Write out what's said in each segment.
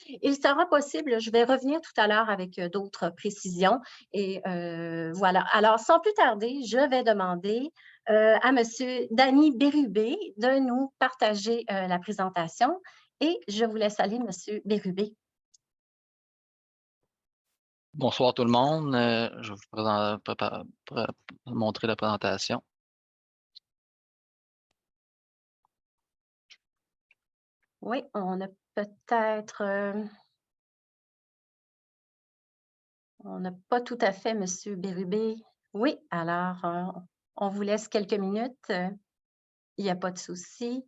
Il sera possible, je vais revenir tout à l'heure avec d'autres précisions et voilà. Alors, sans plus tarder, je vais demander à Monsieur Danny Bérubé de nous partager la présentation et je vous laisse aller, Monsieur Bérubé. Bonsoir tout le monde. Je vais vous montrer la présentation. Oui, on a peut-être, on n'a pas tout à fait Monsieur Bérubé. Oui, alors, on vous laisse quelques minutes. Il n'y a pas de souci.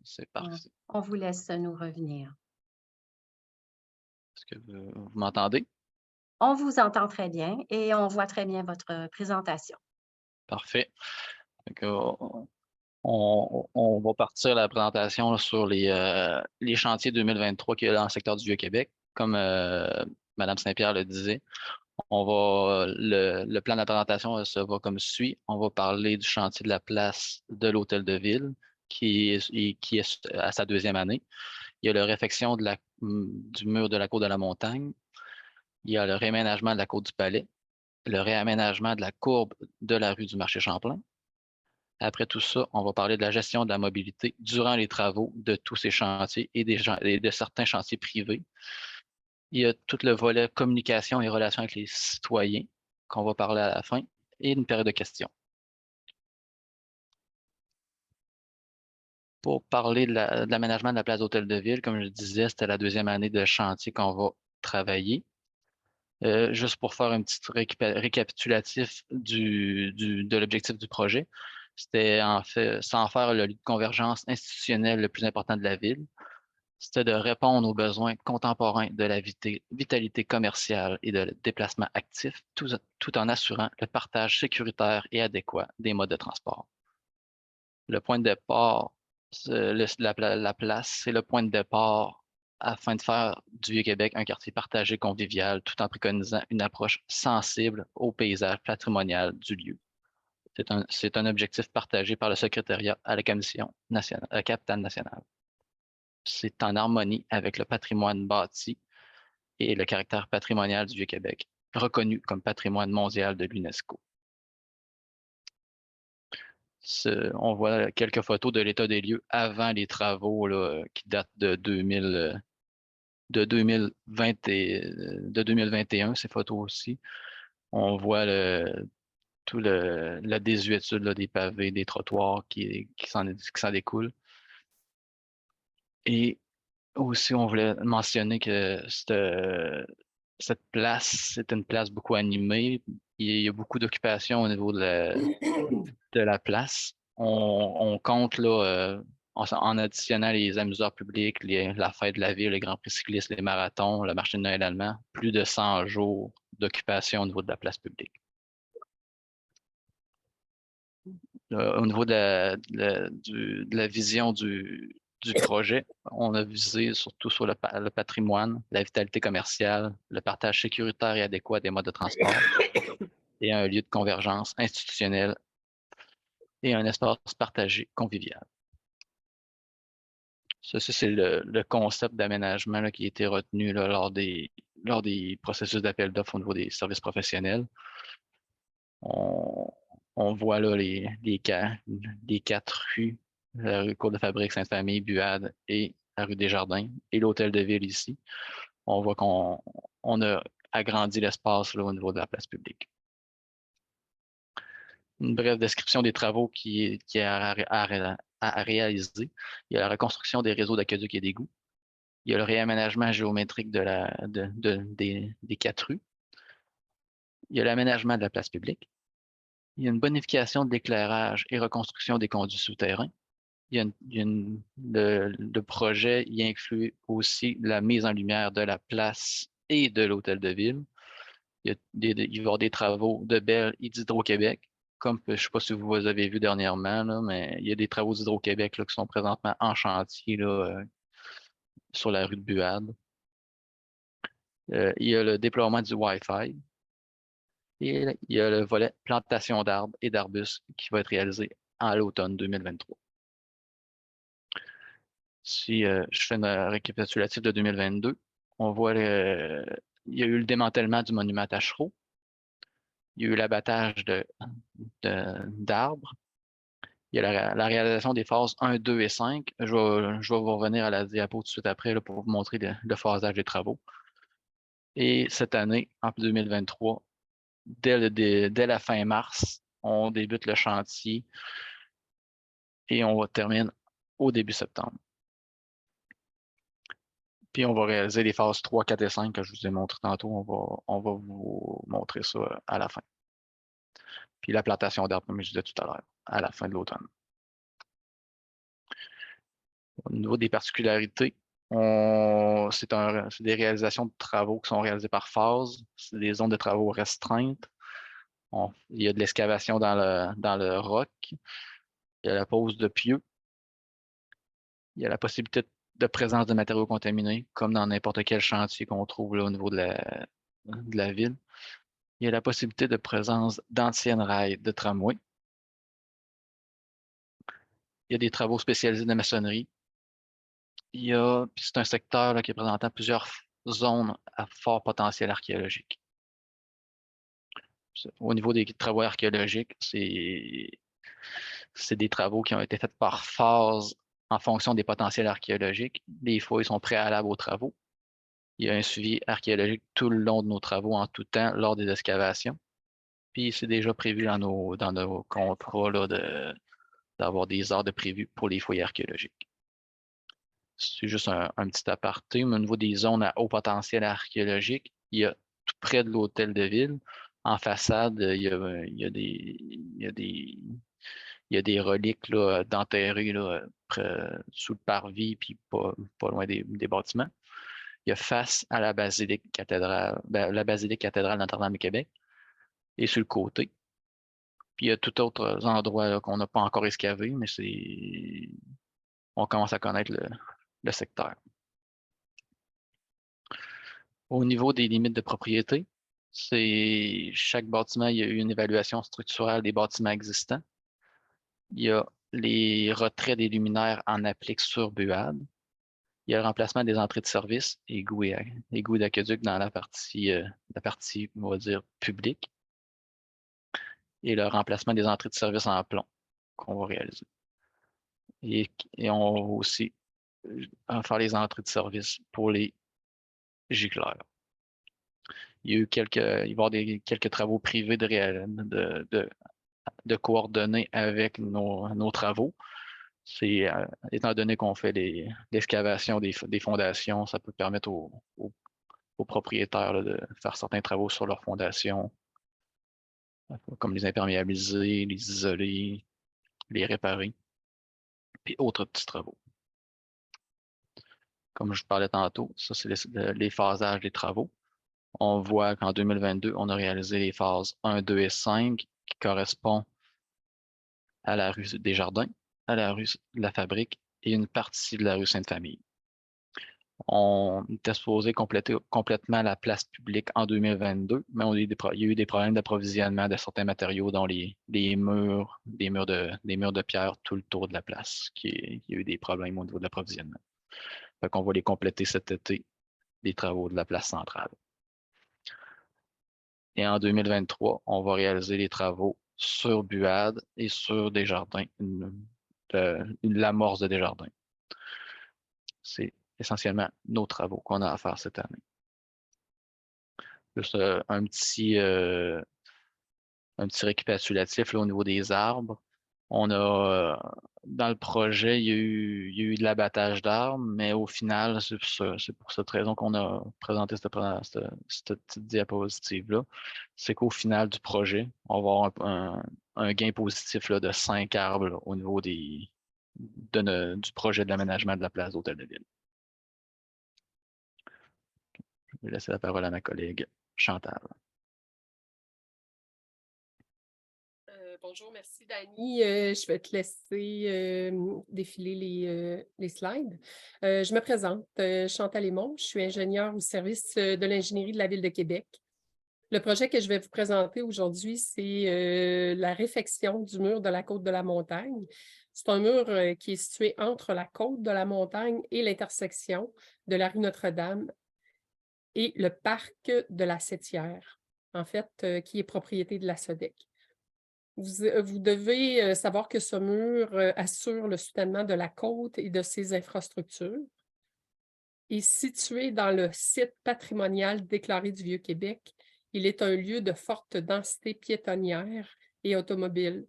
C'est On parti. on vous laisse nous revenir. Est-ce que vous m'entendez? On vous entend très bien et on voit très bien votre présentation. Parfait. Donc, on va partir la présentation là, sur les chantiers 2023 qu'il y a dans le secteur du Vieux-Québec. Comme Mme Saint-Pierre le disait, le plan de la présentation se va comme suit. On va parler du chantier de la place de l'Hôtel de Ville qui est à sa deuxième année. Il y a la réfection du mur de la cour de la Montagne. Il y a le réaménagement de la cour du Palais, le réaménagement de la courbe de la rue du Marché Champlain. Après tout ça, on va parler de la gestion de la mobilité durant les travaux de tous ces chantiers et de certains chantiers privés. Il y a tout le volet communication et relations avec les citoyens qu'on va parler à la fin et une période de questions. Pour parler de l'aménagement de la place d'Hôtel de Ville, comme je disais, c'était la deuxième année de chantier qu'on va travailler. Juste pour faire un petit récapitulatif de l'objectif du projet, c'était en fait, sans faire le lieu de convergence institutionnelle le plus important de la ville, c'était de répondre aux besoins contemporains de la vitalité commerciale et de déplacement actif, tout en assurant le partage sécuritaire et adéquat des modes de transport. Le point de départ, la place, c'est le point de départ afin de faire du Vieux-Québec un quartier partagé convivial, tout en préconisant une approche sensible au paysage patrimonial du lieu. C'est un objectif partagé par le secrétariat à la Commission nationale, à la capitale nationale. C'est en harmonie avec le patrimoine bâti et le caractère patrimonial du Vieux-Québec, reconnu comme patrimoine mondial de l'UNESCO. On voit quelques photos de l'état des lieux avant les travaux là, qui datent de 2021, ces photos aussi. On voit la désuétude là, des pavés, des trottoirs qui s'en découlent. Et aussi, on voulait mentionner que cette place, c'est une place beaucoup animée. Il y a beaucoup d'occupation au niveau de la place. On compte là, en additionnant les amuseurs publics, la fête de la ville, les grands prix cyclistes, les marathons, le marché de Noël allemand, plus de 100 jours d'occupation au niveau de la place publique. Au niveau de la vision du projet, on a visé surtout sur le patrimoine, la vitalité commerciale, le partage sécuritaire et adéquat des modes de transport et un lieu de convergence institutionnelle et un espace partagé convivial. Ça, c'est le concept d'aménagement là, qui a été retenu là, lors des processus d'appel d'offres au niveau des services professionnels. On, on voit là les quatre rues, la rue Cour de Fabrique, Sainte-Famille, Buade et la rue des Jardins et l'hôtel de ville ici. On voit qu'on a agrandi l'espace là, au niveau de la place publique. Une brève description des travaux qui est à réaliser. Il y a la reconstruction des réseaux d'aqueducs et d'égouts. Il y a le réaménagement géométrique des quatre rues. Il y a l'aménagement de la place publique. Il y a une bonification de l'éclairage et reconstruction des conduits souterrains. Le projet y inclut aussi la mise en lumière de la place et de l'hôtel de ville. Il va y avoir des travaux de Bell et d'Hydro-Québec. Comme je ne sais pas si vous avez vu dernièrement, là, mais il y a des travaux d'Hydro-Québec qui sont présentement en chantier là, sur la rue de Buade. Il y a le déploiement du Wi-Fi. Et il y a le volet plantation d'arbres et d'arbustes qui va être réalisé à l'automne 2023. Si je fais une récapitulative de 2022, on voit il y a eu le démantèlement du monument à Taschereau. Il y a eu l'abattage d'arbres. Il y a la réalisation des phases 1, 2 et 5. Je vais vous revenir à la diapo tout de suite après là, pour vous montrer le phasage des travaux. Et cette année, en 2023, dès la fin mars, on débute le chantier et on va terminer au début septembre. Puis on va réaliser les phases 3, 4 et 5 que je vous ai montré tantôt. On va vous montrer ça à la fin. Puis la plantation d'arbres, comme je disais tout à l'heure, à la fin de l'automne. Au niveau des particularités, c'est des réalisations de travaux qui sont réalisées par phase. C'est des zones de travaux restreintes. Il y a de l'excavation dans le roc. Il y a la pose de pieux. Il y a la possibilité de présence de matériaux contaminés, comme dans n'importe quel chantier qu'on trouve là, au niveau de la ville. Il y a la possibilité de présence d'anciennes rails de tramway. Il y a des travaux spécialisés de maçonnerie. C'est un secteur là, qui est présentant plusieurs zones à fort potentiel archéologique. Au niveau des travaux archéologiques, c'est des travaux qui ont été faits par phase en fonction des potentiels archéologiques. Les fouilles sont préalables aux travaux. Il y a un suivi archéologique tout le long de nos travaux en tout temps lors des excavations. Puis c'est déjà prévu dans nos contrats là, d'avoir des heures de prévu pour les fouilles archéologiques. C'est juste un petit aparté, mais au niveau des zones à haut potentiel archéologique, il y a tout près de l'hôtel de ville, en façade, il y a des reliques d'enterrés sous le parvis, puis pas loin des bâtiments. Il y a face à la basilique cathédrale, la basilique cathédrale Notre-Dame du Québec, et sur le côté. Puis il y a tout autres endroits qu'on n'a pas encore excavés, mais on commence à connaître le secteur. Au niveau des limites de propriété, chaque bâtiment, il y a eu une évaluation structurelle des bâtiments existants. Il y a les retraits des luminaires en applique sur Buade. Il y a le remplacement des entrées de service, égouts d'aqueduc dans la partie, on va dire, publique. Et le remplacement des entrées de service en plomb qu'on va réaliser. Et on va aussi faire les entrées de service pour les gicleurs. Il y a eu il va y avoir quelques travaux privés de coordonner avec nos travaux. Étant donné qu'on fait l'excavation des fondations, ça peut permettre aux propriétaires là, de faire certains travaux sur leurs fondations, comme les imperméabiliser, les isoler, les réparer, puis autres petits travaux. Comme je parlais tantôt, ça c'est les phasages des travaux. On voit qu'en 2022, on a réalisé les phases 1, 2 et 5 qui correspondent à la rue des Jardins, à la rue de la Fabrique et une partie de la rue Sainte-Famille. On était supposé compléter complètement la place publique en 2022, mais il y a eu des problèmes d'approvisionnement de certains matériaux, dont des murs de pierre tout le tour de la place. Il y a eu des problèmes au niveau de l'approvisionnement. Fait qu'on va les compléter cet été, les travaux de la place centrale. Et en 2023, on va réaliser les travaux sur Buade et sur Desjardins, l'amorce de Desjardins. C'est essentiellement nos travaux qu'on a à faire cette année. Juste un petit récapitulatif là, au niveau des arbres. On a, dans le projet, il y a eu de l'abattage d'arbres, mais au final, c'est pour cette raison qu'on a présenté cette petite diapositive-là. C'est qu'au final du projet, on va avoir un gain positif là, de 5 arbres là, au niveau du projet de l'aménagement de la place d'Hôtel de Ville. Je vais laisser la parole à ma collègue Chantal. Bonjour, merci Dani. Je vais te laisser défiler les slides. Je me présente, Chantal Aymon, je suis ingénieure au service de l'ingénierie de la Ville de Québec. Le projet que je vais vous présenter aujourd'hui, c'est la réfection du mur de la côte de la Montagne. C'est un mur qui est situé entre la côte de la montagne et l'intersection de la rue Notre-Dame et le parc de la Sétière, en fait, qui est propriété de la SODEC. Vous devez savoir que ce mur assure le soutènement de la côte et de ses infrastructures. Et situé dans le site patrimonial déclaré du Vieux-Québec, il est un lieu de forte densité piétonnière et automobile,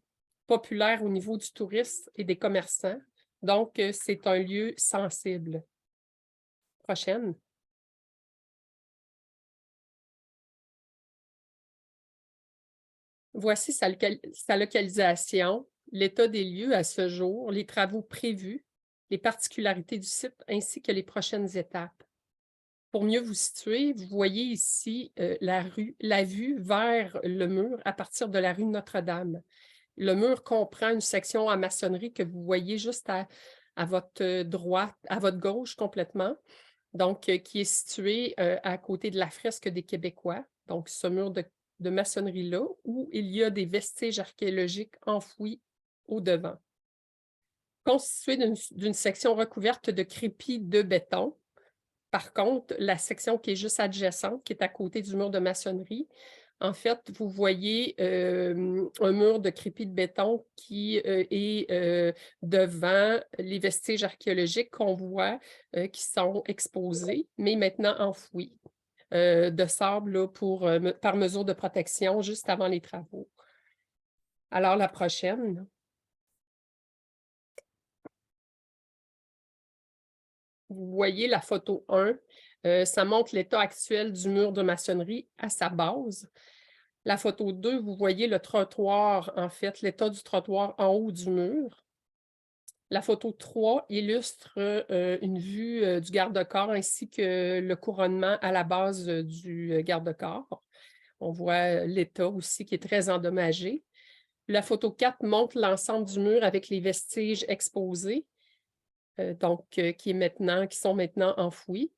populaire au niveau du tourisme et des commerçants. Donc, c'est un lieu sensible. Prochaine. Voici sa localisation, l'état des lieux à ce jour, les travaux prévus, les particularités du site ainsi que les prochaines étapes. Pour mieux vous situer, vous voyez ici la vue vers le mur à partir de la rue Notre-Dame. Le mur comprend une section en maçonnerie que vous voyez juste à votre droite, à votre gauche complètement, donc qui est situé à côté de la fresque des Québécois, donc ce mur de maçonnerie-là, où il y a des vestiges archéologiques enfouis au-devant. Constitué d'une section recouverte de crépi de béton. Par contre, la section qui est juste adjacente, qui est à côté du mur de maçonnerie, en fait, vous voyez un mur de crépi de béton qui est devant les vestiges archéologiques qu'on voit qui sont exposés, mais maintenant enfouis de sable là, par mesure de protection juste avant les travaux. Alors, la prochaine. Vous voyez la photo 1, ça montre l'état actuel du mur de maçonnerie à sa base. La photo 2, vous voyez le trottoir, en fait, l'état du trottoir en haut du mur. La photo 3 illustre une vue du garde-corps ainsi que le couronnement à la base du garde-corps. On voit l'état aussi qui est très endommagé. La photo 4 montre l'ensemble du mur avec les vestiges exposés. Qui sont maintenant enfouis.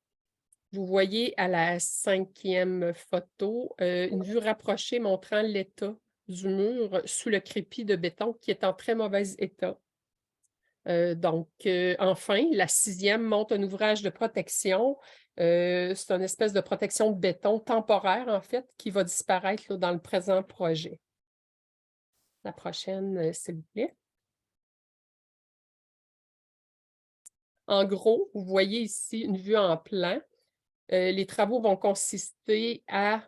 Vous voyez à la 5e photo une vue rapprochée montrant l'état du mur sous le crépi de béton qui est en très mauvais état. Enfin, la 6e montre un ouvrage de protection. C'est une espèce de protection de béton temporaire, en fait, qui va disparaître là, dans le présent projet. La prochaine, s'il vous plaît. En gros, vous voyez ici une vue en plan. Les travaux vont consister à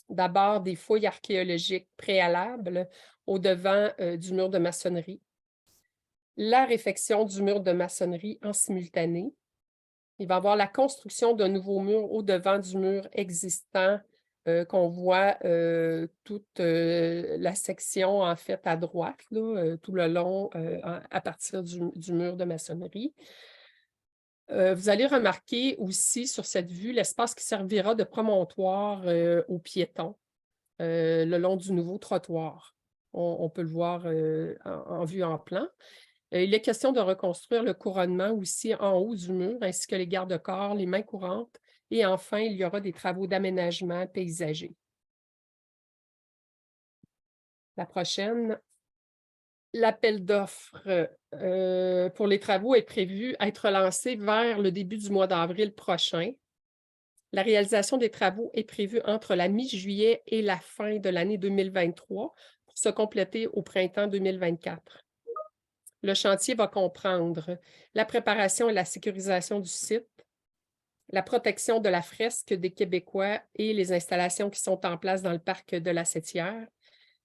d'abord des fouilles archéologiques préalables au-devant du mur de maçonnerie, la réfection du mur de maçonnerie en simultané. Il va y avoir la construction d'un nouveau mur au-devant du mur existant qu'on voit toute la section en fait à droite, là, tout le long à partir du mur de maçonnerie. Vous allez remarquer aussi sur cette vue l'espace qui servira de promontoire aux piétons le long du nouveau trottoir. On peut le voir en vue en plan. Il est question de reconstruire le couronnement aussi en haut du mur, ainsi que les garde-corps, les mains courantes. Et enfin, il y aura des travaux d'aménagement paysager. La prochaine. L'appel d'offres pour les travaux est prévu être lancé vers le début du mois d'avril prochain. La réalisation des travaux est prévue entre la mi-juillet et la fin de l'année 2023 pour se compléter au printemps 2024. Le chantier va comprendre la préparation et la sécurisation du site, la protection de la fresque des Québécois et les installations qui sont en place dans le parc de la Sétière.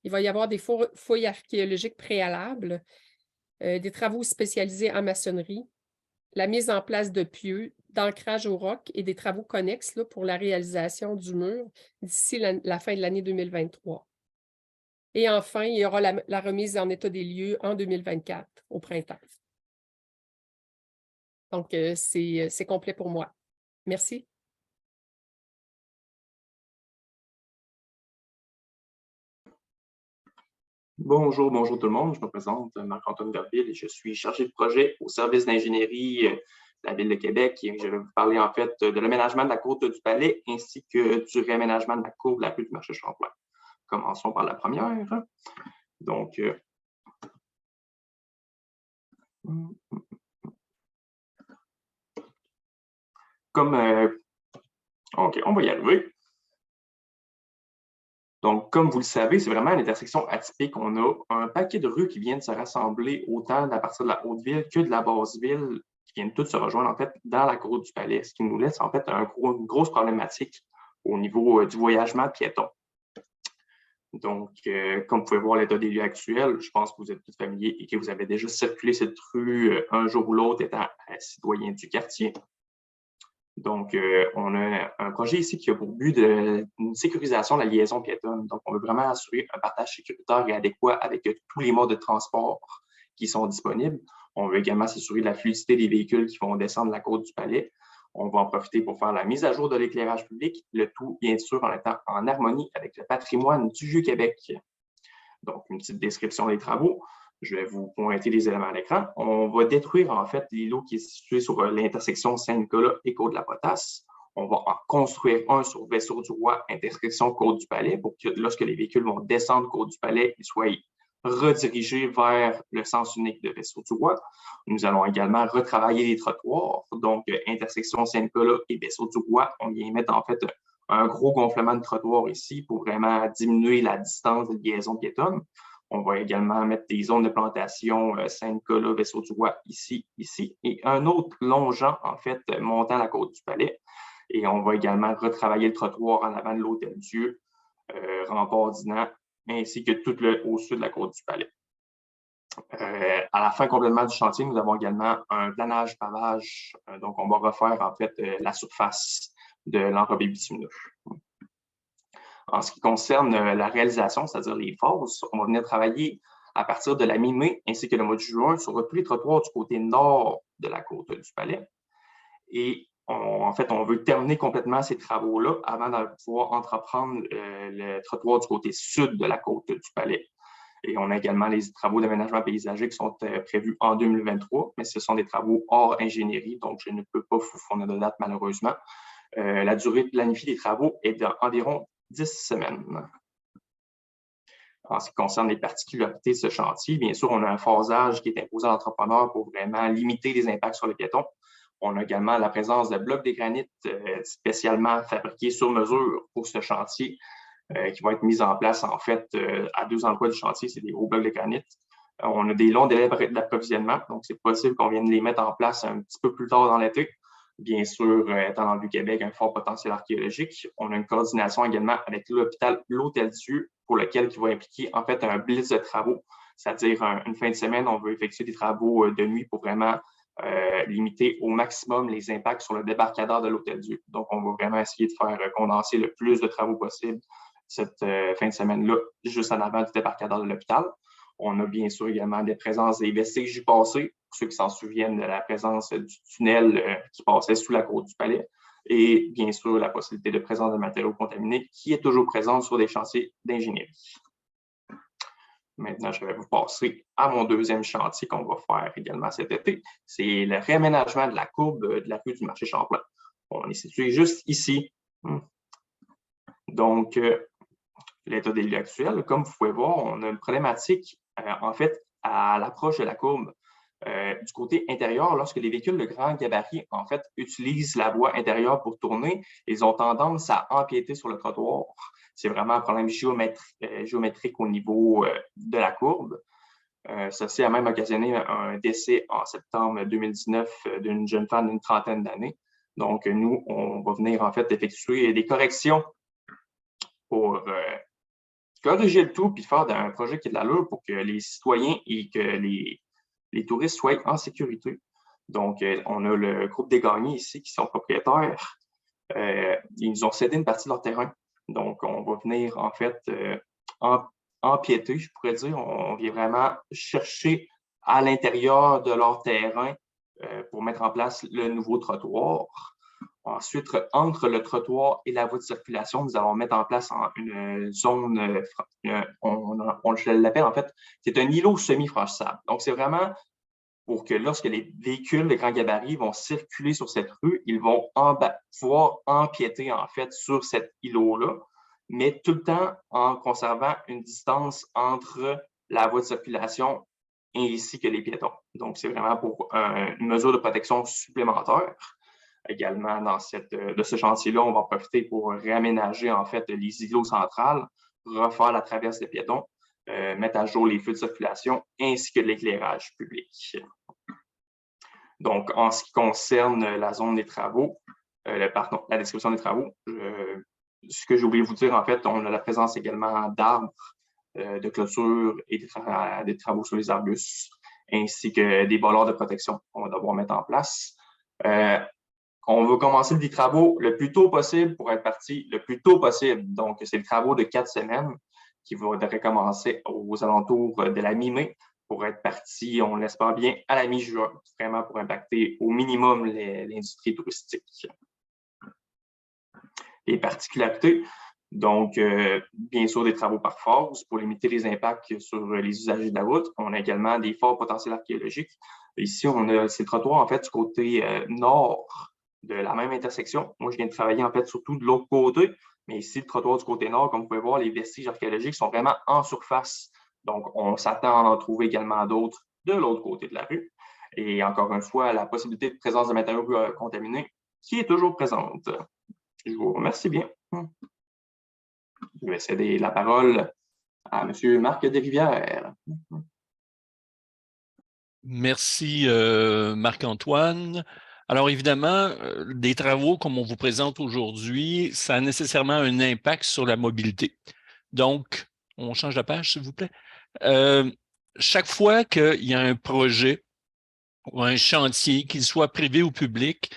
Il va y avoir des fouilles archéologiques préalables, des travaux spécialisés en maçonnerie, la mise en place de pieux, d'ancrage au roc et des travaux connexes là, pour la réalisation du mur d'ici la fin de l'année 2023. Et enfin, il y aura la remise en état des lieux en 2024, au printemps. Donc, c'est complet pour moi. Merci. Bonjour tout le monde. Je me présente Marc-Antoine Verville et je suis chargé de projet au service d'ingénierie de la Ville de Québec. Et je vais vous parler en fait de l'aménagement de la côte du Palais ainsi que du réaménagement de la cour de la rue du Marché-Champlain. Commençons par la première. Donc, OK, on va y arriver. Donc, comme vous le savez, c'est vraiment une intersection atypique. On a un paquet de rues qui viennent se rassembler autant à partir de la Haute-Ville que de la Basse-Ville, qui viennent toutes se rejoindre en fait dans la cour du Palais, ce qui nous laisse en fait une grosse problématique au niveau du voyagement piéton. Donc, comme vous pouvez voir l'état des lieux actuels, je pense que vous êtes tous familiers et que vous avez déjà circulé cette rue un jour ou l'autre étant citoyen du quartier. Donc, on a un projet ici qui a pour but une sécurisation de la liaison piétonne. Donc, on veut vraiment assurer un partage sécuritaire et adéquat avec tous les modes de transport qui sont disponibles. On veut également s'assurer de la fluidité des véhicules qui vont descendre la côte du Palais. On va en profiter pour faire la mise à jour de l'éclairage public, le tout, bien sûr, en étant en harmonie avec le patrimoine du Vieux-Québec. Donc, une petite description des travaux. Je vais vous pointer les éléments à l'écran. On va détruire, en fait, l'îlot qui est situé sur l'intersection Saint-Nicolas et Côte-de-la-Potasse. On va en construire un sur Vaisseau-du-Roi, intersection Côte-du-Palais, pour que lorsque les véhicules vont descendre Côte-du-Palais, ils soient redirigés vers le sens unique de Vaisseau-du-Roi. Nous allons également retravailler les trottoirs. Donc, intersection Saint-Nicolas et Vaisseau-du-Roi, on vient mettre, en fait, un gros gonflement de trottoir ici pour vraiment diminuer la distance de liaison piétonne. On va également mettre des zones de plantation Saint-Nicolas, Vaisseau-du-Roi, ici, et un autre longeant, en fait, montant la côte du Palais. Et on va également retravailler le trottoir en avant de l'Hôtel-Dieu, rempart d'Inan, ainsi que tout au sud de la côte du Palais. À la fin complètement du chantier, nous avons également un planage-pavage. Donc, on va refaire, en fait, la surface de l'enrobé bitumineux. En ce qui concerne la réalisation, c'est-à-dire les phases, on va venir travailler à partir de la mi-mai ainsi que le mois de juin sur tous les trottoirs du côté nord de la côte du Palais. Et en fait, on veut terminer complètement ces travaux-là avant de pouvoir entreprendre le trottoir du côté sud de la côte du Palais. Et on a également les travaux d'aménagement paysager qui sont prévus en 2023, mais ce sont des travaux hors ingénierie, donc je ne peux pas vous fournir de date malheureusement. La durée planifiée des travaux est d'environ 10 semaines. En ce qui concerne les particularités de ce chantier, bien sûr, on a un phasage qui est imposé à l'entrepreneur pour vraiment limiter les impacts sur les piétons. On a également la présence de blocs de granit spécialement fabriqués sur mesure pour ce chantier qui vont être mis en place, en fait, à 2 endroits du chantier. C'est des gros blocs de granit. On a des longs délais d'approvisionnement, donc c'est possible qu'on vienne les mettre en place un petit peu plus tard dans l'été. Bien sûr, étant dans le Vieux-Québec, un fort potentiel archéologique. On a une coordination également avec l'hôpital L'Hôtel-Dieu, pour lequel qui va impliquer en fait un blitz de travaux, c'est-à-dire une fin de semaine, on veut effectuer des travaux de nuit pour vraiment limiter au maximum les impacts sur le débarcadère de l'Hôtel-Dieu. Donc, on va vraiment essayer de faire condenser le plus de travaux possible cette fin de semaine-là, juste en avant du débarcadère de l'hôpital. On a bien sûr également des présences des vestiges du passé, pour ceux qui s'en souviennent de la présence du tunnel qui passait sous la côte du Palais, et bien sûr la possibilité de présence de matériaux contaminés qui est toujours présente sur des chantiers d'ingénierie. Maintenant, je vais vous passer à mon deuxième chantier qu'on va faire également cet été. C'est le réaménagement de la courbe de la rue du Marché Champlain. On est situé juste ici. Donc, l'état des lieux actuels, comme vous pouvez voir, on a une problématique, en fait, à l'approche de la courbe. Du côté intérieur, lorsque les véhicules de grand gabarit, en fait, utilisent la voie intérieure pour tourner, ils ont tendance à empiéter sur le trottoir. C'est vraiment un problème géométrique au niveau de la courbe. Ceci a même occasionné un décès en septembre 2019 d'une jeune femme d'une trentaine d'années. Donc, nous, on va venir, en fait, effectuer des corrections pour corriger le tout puis faire un projet qui a de l'allure pour que les citoyens et que les touristes soient en sécurité. Donc, on a le groupe des gagnants ici qui sont propriétaires. Ils nous ont cédé une partie de leur terrain. Donc, on va venir, en fait, empiéter, je pourrais dire. On vient vraiment chercher à l'intérieur de leur terrain pour mettre en place le nouveau trottoir. Ensuite, entre le trottoir et la voie de circulation, nous allons mettre en place une zone, on l'appelle en fait, c'est un îlot semi-franchissable. Donc, c'est vraiment pour que lorsque les véhicules de grand gabarit vont circuler sur cette rue, ils vont pouvoir empiéter en fait sur cet îlot-là, mais tout le temps en conservant une distance entre la voie de circulation ainsi que les piétons. Donc, c'est vraiment pour une mesure de protection supplémentaire. Également, de ce chantier-là, on va profiter pour réaménager en fait les îlots centrales, refaire la traverse des piétons, mettre à jour les feux de circulation ainsi que l'éclairage public. Donc, en ce qui concerne la zone des travaux, la description des travaux, ce que j'ai oublié de vous dire, en fait, on a la présence également d'arbres, de clôture et des travaux sur les arbustes, ainsi que des bollards de protection qu'on va devoir mettre en place. On veut commencer les travaux le plus tôt possible pour être parti le plus tôt possible. Donc, c'est les travaux de 4 semaines qui vont commencer aux alentours de la mi-mai pour être parti, on l'espère bien, à la mi-juin, vraiment pour impacter au minimum l'industrie touristique. Les particularités, donc, bien sûr, des travaux par phase pour limiter les impacts sur les usagers de la route. On a également des forts potentiels archéologiques. Ici, on a ces trottoirs, en fait, du côté nord de la même intersection. Moi, je viens de travailler, en fait, surtout de l'autre côté, mais ici, le trottoir du côté nord, comme vous pouvez voir, les vestiges archéologiques sont vraiment en surface. Donc, on s'attend à en trouver également d'autres de l'autre côté de la rue. Et encore une fois, la possibilité de présence de matériaux contaminés qui est toujours présente. Je vous remercie bien. Je vais céder la parole à M. Marc Desrivières. Merci, Marc-Antoine. Alors, évidemment, des travaux comme on vous présente aujourd'hui, ça a nécessairement un impact sur la mobilité. Donc, on change la page, s'il vous plaît. Chaque fois qu'il y a un projet ou un chantier, qu'il soit privé ou public,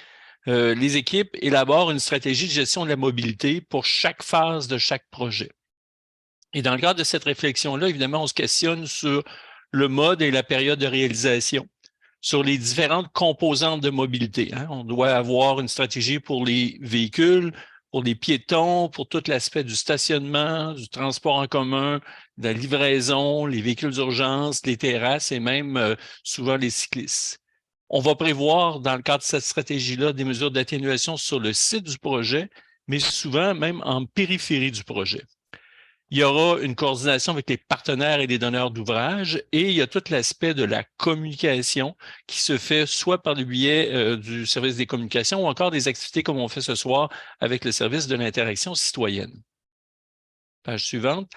les équipes élaborent une stratégie de gestion de la mobilité pour chaque phase de chaque projet. Et dans le cadre de cette réflexion-là, évidemment, on se questionne sur le mode et la période de réalisation, sur les différentes composantes de mobilité. On doit avoir une stratégie pour les véhicules, pour les piétons, pour tout l'aspect du stationnement, du transport en commun, de la livraison, les véhicules d'urgence, les terrasses et même souvent les cyclistes. On va prévoir, dans le cadre de cette stratégie-là, des mesures d'atténuation sur le site du projet, mais souvent même en périphérie du projet. Il y aura une coordination avec les partenaires et les donneurs d'ouvrages et il y a tout l'aspect de la communication qui se fait soit par le biais du service des communications ou encore des activités comme on fait ce soir avec le service de l'interaction citoyenne. Page suivante.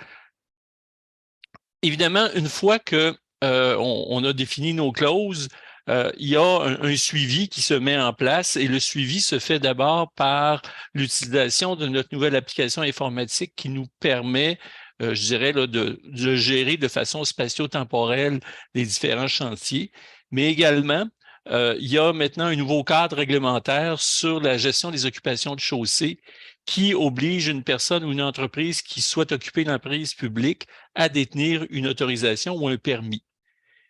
Évidemment, une fois que on a défini nos clauses, il y a un suivi qui se met en place et le suivi se fait d'abord par l'utilisation de notre nouvelle application informatique qui nous permet, je dirais, là, de gérer de façon spatio-temporelle les différents chantiers, mais également, il y a maintenant un nouveau cadre réglementaire sur la gestion des occupations de chaussée qui oblige une personne ou une entreprise qui souhaite occuper une entreprise publique à détenir une autorisation ou un permis.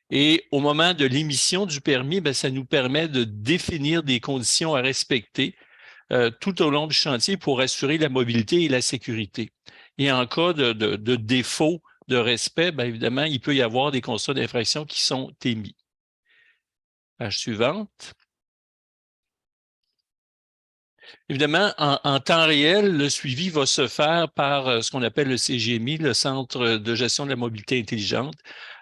Et au moment de l'émission du permis, bien, ça nous permet de définir des conditions à respecter tout au long du chantier pour assurer la mobilité et la sécurité. Et en cas de défaut de respect, bien, évidemment, il peut y avoir des constats d'infraction qui sont émis. Page suivante. Évidemment, en temps réel, le suivi va se faire par ce qu'on appelle le CGMI, le Centre de gestion de la mobilité intelligente.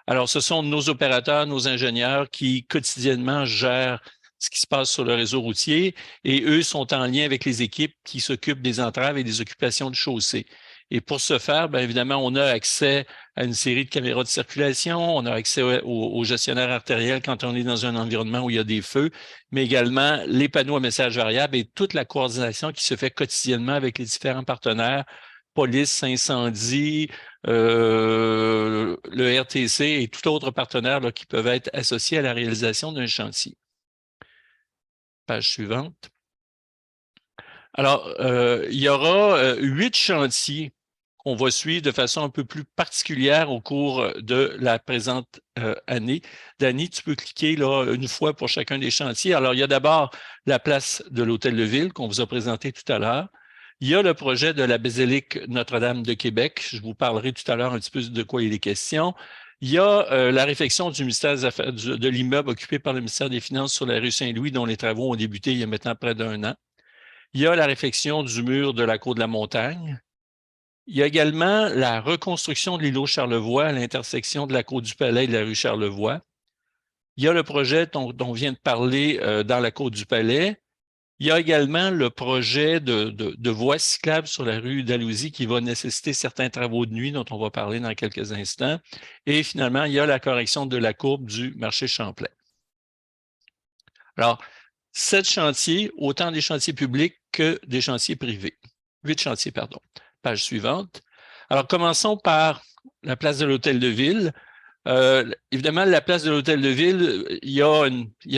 Alors, ce sont nos opérateurs, nos ingénieurs qui quotidiennement gèrent ce qui se passe sur le réseau routier et eux sont en lien avec les équipes qui s'occupent des entraves et des occupations de chaussée. Et pour ce faire, bien évidemment, on a accès à une série de caméras de circulation, on a accès au gestionnaire artériel quand on est dans un environnement où il y a des feux, mais également les panneaux à messages variables et toute la coordination qui se fait quotidiennement avec les différents partenaires, police, incendie, le RTC et tout autre partenaire là, qui peuvent être associés à la réalisation d'un chantier. Page suivante. Alors, il y aura 8 chantiers qu'on va suivre de façon un peu plus particulière au cours de la présente année. Dany, tu peux cliquer là une fois pour chacun des chantiers. Alors, il y a d'abord la place de l'Hôtel de Ville qu'on vous a présenté tout à l'heure. Il y a le projet de la Basilique Notre-Dame de Québec. Je vous parlerai tout à l'heure un petit peu de quoi il est question. Il y a la réfection du ministère des Affaires de l'immeuble occupé par le ministère des Finances sur la rue Saint-Louis, dont les travaux ont débuté il y a maintenant près d'1 an. Il y a la réfection du mur de la Cour de la Montagne. Il y a également la reconstruction de l'îlot Charlevoix à l'intersection de la Cour du Palais et de la rue Charlevoix. Il y a le projet dont on vient de parler dans la Côte du Palais. Il y a également le projet de voies cyclables sur la rue Dalhousie qui va nécessiter certains travaux de nuit dont on va parler dans quelques instants. Et finalement, il y a la correction de la courbe du marché Champlain. Alors, 7 chantiers, autant des chantiers publics que des chantiers privés. 8 chantiers, pardon. Page suivante. Alors, commençons par la place de l'Hôtel de Ville. Évidemment, la place de l'Hôtel de Ville, il y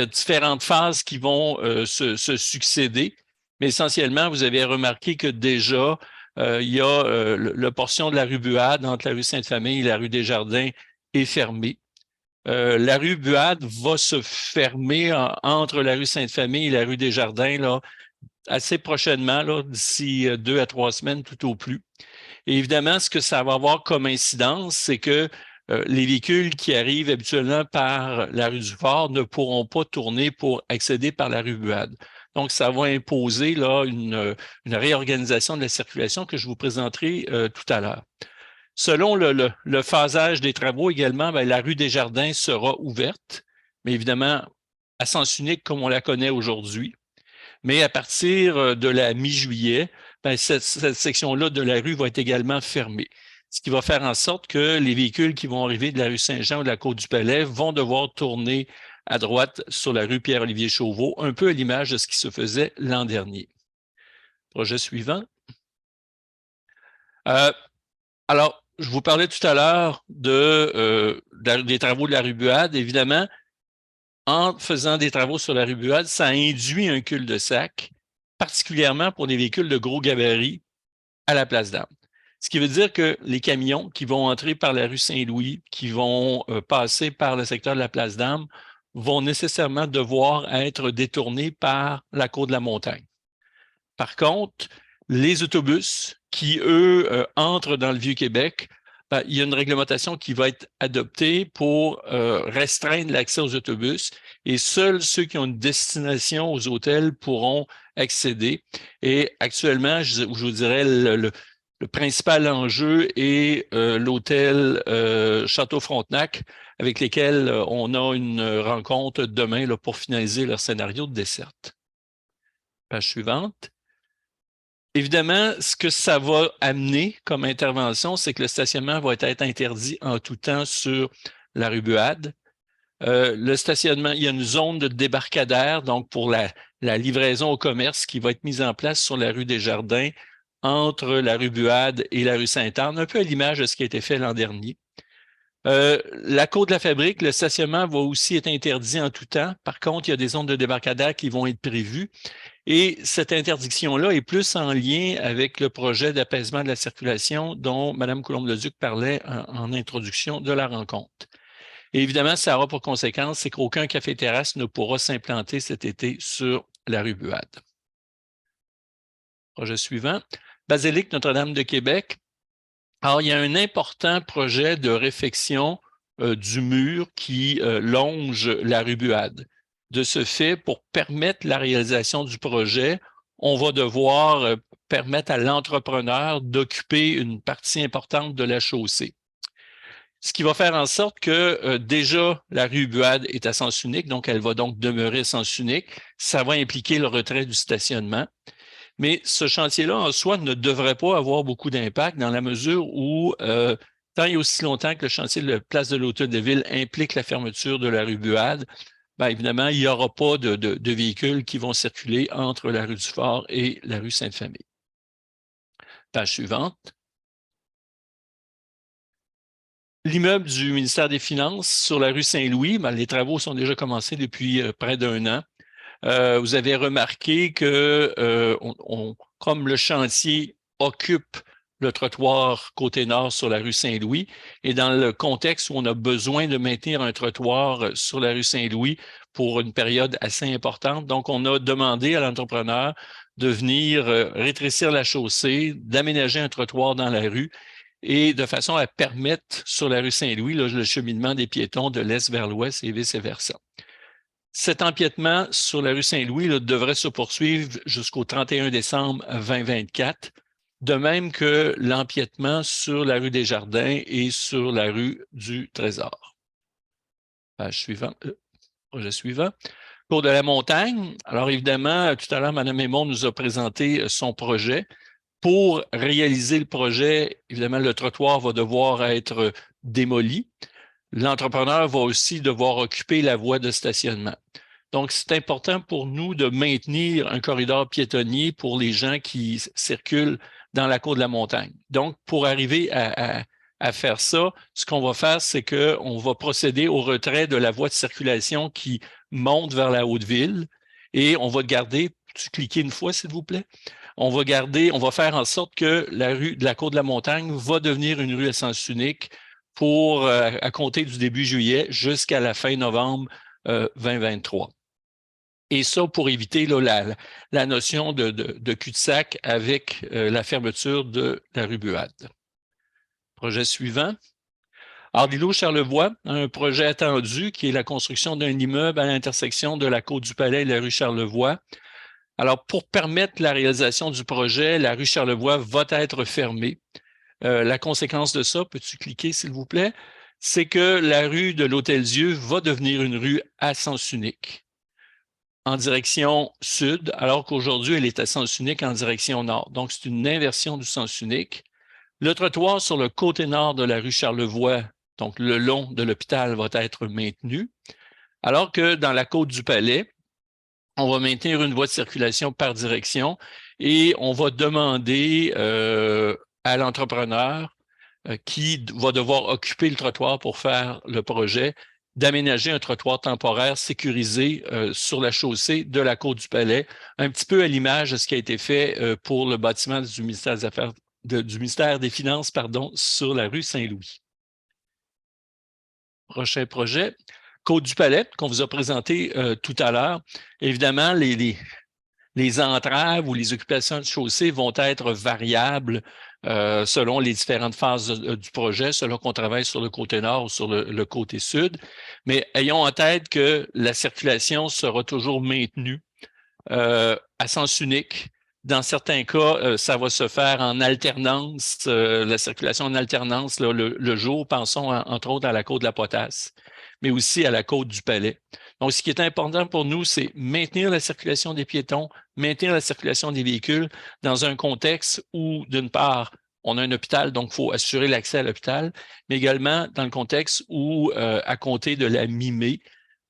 a différentes phases qui vont se succéder, mais essentiellement, vous avez remarqué que déjà, il y a la portion de la rue Buade entre la rue Sainte-Famille et la rue Desjardins est fermée. La rue Buade va se fermer entre la rue Sainte-Famille et la rue Desjardins là, assez prochainement, d'ici 2 à 3 semaines tout au plus. Et évidemment, ce que ça va avoir comme incidence, c'est que les véhicules qui arrivent habituellement par la rue du Fort ne pourront pas tourner pour accéder par la rue Buade. Donc, ça va imposer là, une réorganisation de la circulation que je vous présenterai tout à l'heure. Selon le phasage des travaux également, bien, la rue Desjardins sera ouverte, mais évidemment à sens unique comme on la connaît aujourd'hui. Mais à partir de la mi-juillet, bien, cette section-là de la rue va être également fermée. Ce qui va faire en sorte que les véhicules qui vont arriver de la rue Saint-Jean ou de la Côte-du-Palais vont devoir tourner à droite sur la rue Pierre-Olivier Chauveau, un peu à l'image de ce qui se faisait l'an dernier. Projet suivant. Alors, je vous parlais tout à l'heure des travaux de la rue Buade. Évidemment, en faisant des travaux sur la rue Buade, ça induit un cul-de-sac, particulièrement pour des véhicules de gros gabarit à la place d'Armes. Ce qui veut dire que les camions qui vont entrer par la rue Saint-Louis, qui vont passer par le secteur de la place d'Armes, vont nécessairement devoir être détournés par la Côte de la Montagne. Par contre, les autobus qui, eux, entrent dans le Vieux-Québec, ben, il y a une réglementation qui va être adoptée pour restreindre l'accès aux autobus et seuls ceux qui ont une destination aux hôtels pourront accéder. Et actuellement, je vous dirais, le principal enjeu est l'hôtel Château Frontenac, avec lesquels on a une rencontre demain là, pour finaliser leur scénario de desserte. Page suivante. Évidemment, ce que ça va amener comme intervention, c'est que le stationnement va être interdit en tout temps sur la rue Buade. Le stationnement, il y a une zone de débarcadère, donc pour la livraison au commerce qui va être mise en place sur la rue Desjardins entre la rue Buade et la rue Sainte-Anne, un peu à l'image de ce qui a été fait l'an dernier. La côte de la fabrique, le stationnement va aussi être interdit en tout temps. Par contre, il y a des zones de débarcadère qui vont être prévues. Et cette interdiction-là est plus en lien avec le projet d'apaisement de la circulation dont Mme Coulombe-Leduc parlait en introduction de la rencontre. Et évidemment, ça aura pour conséquence, c'est qu'aucun café-terrasse ne pourra s'implanter cet été sur la rue Buade. Projet suivant. Basilique Notre-Dame de Québec. Alors, il y a un important projet de réfection du mur qui longe la rue Buade. De ce fait, pour permettre la réalisation du projet, on va devoir permettre à l'entrepreneur d'occuper une partie importante de la chaussée. Ce qui va faire en sorte que déjà la rue Buade est à sens unique, donc elle va donc demeurer à sens unique. Ça va impliquer le retrait du stationnement. Mais ce chantier-là, en soi, ne devrait pas avoir beaucoup d'impact dans la mesure où, tant et aussi longtemps que le chantier de la place de l'Hôtel de Ville implique la fermeture de la rue Buade, bien évidemment, il n'y aura pas de véhicules qui vont circuler entre la rue du Fort et la rue Sainte-Famille. Page suivante. L'immeuble du ministère des Finances sur la rue Saint-Louis, bien, les travaux sont déjà commencés depuis près d'1 an. Vous avez remarqué que comme le chantier occupe le trottoir côté nord sur la rue Saint-Louis, et dans le contexte où on a besoin de maintenir un trottoir sur la rue Saint-Louis pour une période assez importante, donc on a demandé à l'entrepreneur de venir rétrécir la chaussée, d'aménager un trottoir dans la rue et de façon à permettre sur la rue Saint-Louis le cheminement des piétons de l'est vers l'ouest et vice-versa. Cet empiètement sur la rue Saint-Louis devrait se poursuivre jusqu'au 31 décembre 2024, de même que l'empiètement sur la rue Desjardins et sur la rue du Trésor. Page suivante. Projet suivant. Cours de la montagne. Alors, évidemment, tout à l'heure, Mme Aymon nous a présenté son projet. Pour réaliser le projet, évidemment, le trottoir va devoir être démoli. L'entrepreneur va aussi devoir occuper la voie de stationnement. Donc, c'est important pour nous de maintenir un corridor piétonnier pour les gens qui circulent dans la cour de la montagne. Donc, pour arriver à faire ça, ce qu'on va faire, c'est qu'on va procéder au retrait de la voie de circulation qui monte vers la Haute-Ville et on va garder, tu cliquez une fois, s'il vous plaît, on va faire en sorte que la rue de la cour de la montagne va devenir une rue à sens unique pour, à compter du début juillet jusqu'à la fin novembre 2023. Et ça pour éviter là, la notion de cul-de-sac avec la fermeture de la rue Buade. Projet suivant. Ardilo-Charlevoix, un projet attendu qui est la construction d'un immeuble à l'intersection de la Côte du Palais et la rue Charlevoix. Alors, pour permettre la réalisation du projet, la rue Charlevoix va être fermée. La conséquence de ça, peux-tu cliquer s'il vous plaît, c'est que la rue de l'Hôtel-Dieu va devenir une rue à sens unique en direction sud, alors qu'aujourd'hui, elle est à sens unique en direction nord. Donc, c'est une inversion du sens unique. Le trottoir sur le côté nord de la rue Charlevoix, donc le long de l'hôpital, va être maintenu, alors que dans la côte du Palais, on va maintenir une voie de circulation par direction et on va demander à l'entrepreneur qui va devoir occuper le trottoir pour faire le projet, d'aménager un trottoir temporaire sécurisé sur la chaussée de la Côte du Palais, un petit peu à l'image de ce qui a été fait pour le bâtiment du ministère des Affaires, du ministère des Finances, pardon, sur la rue Saint-Louis. Prochain projet, Côte du Palais, qu'on vous a présenté tout à l'heure. Évidemment, les entraves ou les occupations de chaussée vont être variables selon les différentes phases du projet, selon qu'on travaille sur le côté nord ou sur le côté sud. Mais ayons en tête que la circulation sera toujours maintenue à sens unique. Dans certains cas, ça va se faire en alternance, la circulation en alternance là, le jour, pensons entre autres à la côte de la Potasse, mais aussi à la côte du Palais. Donc, ce qui est important pour nous, c'est maintenir la circulation des piétons, maintenir la circulation des véhicules dans un contexte où, d'une part, on a un hôpital, donc il faut assurer l'accès à l'hôpital, mais également dans le contexte où, à compter de la mi-mai,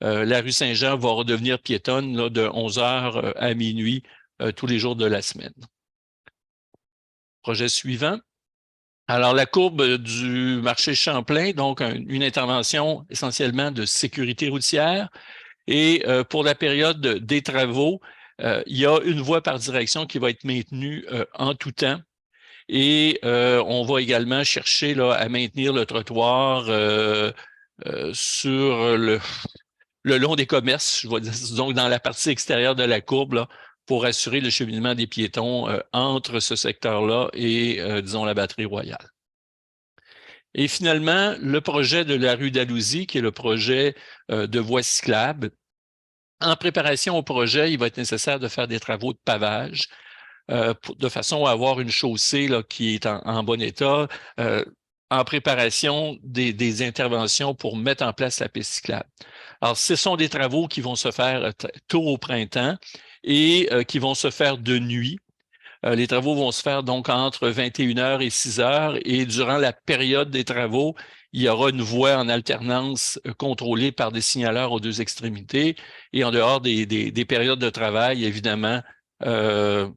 la rue Saint-Jean va redevenir piétonne là, de 11h à minuit tous les jours de la semaine. Projet suivant. Alors, la courbe du marché Champlain, donc une intervention essentiellement de sécurité routière. Et pour la période des travaux, il y a une voie par direction qui va être maintenue en tout temps. Et on va également chercher là, à maintenir le trottoir sur le long des commerces, je vais dire, donc dans la partie extérieure de la courbe, là, pour assurer le cheminement des piétons entre ce secteur-là et, disons, la batterie royale. Et finalement, le projet de la rue d'Alousie, qui est le projet de voie cyclable. En préparation au projet, il va être nécessaire de faire des travaux de pavage de façon à avoir une chaussée là, qui est en bon état, en préparation des interventions pour mettre en place la piste cyclable. Alors, ce sont des travaux qui vont se faire tôt au printemps et qui vont se faire de nuit. Les travaux vont se faire donc entre 21h et 6h et durant la période des travaux, il y aura une voie en alternance contrôlée par des signaleurs aux deux extrémités et en dehors des périodes de travail, évidemment, en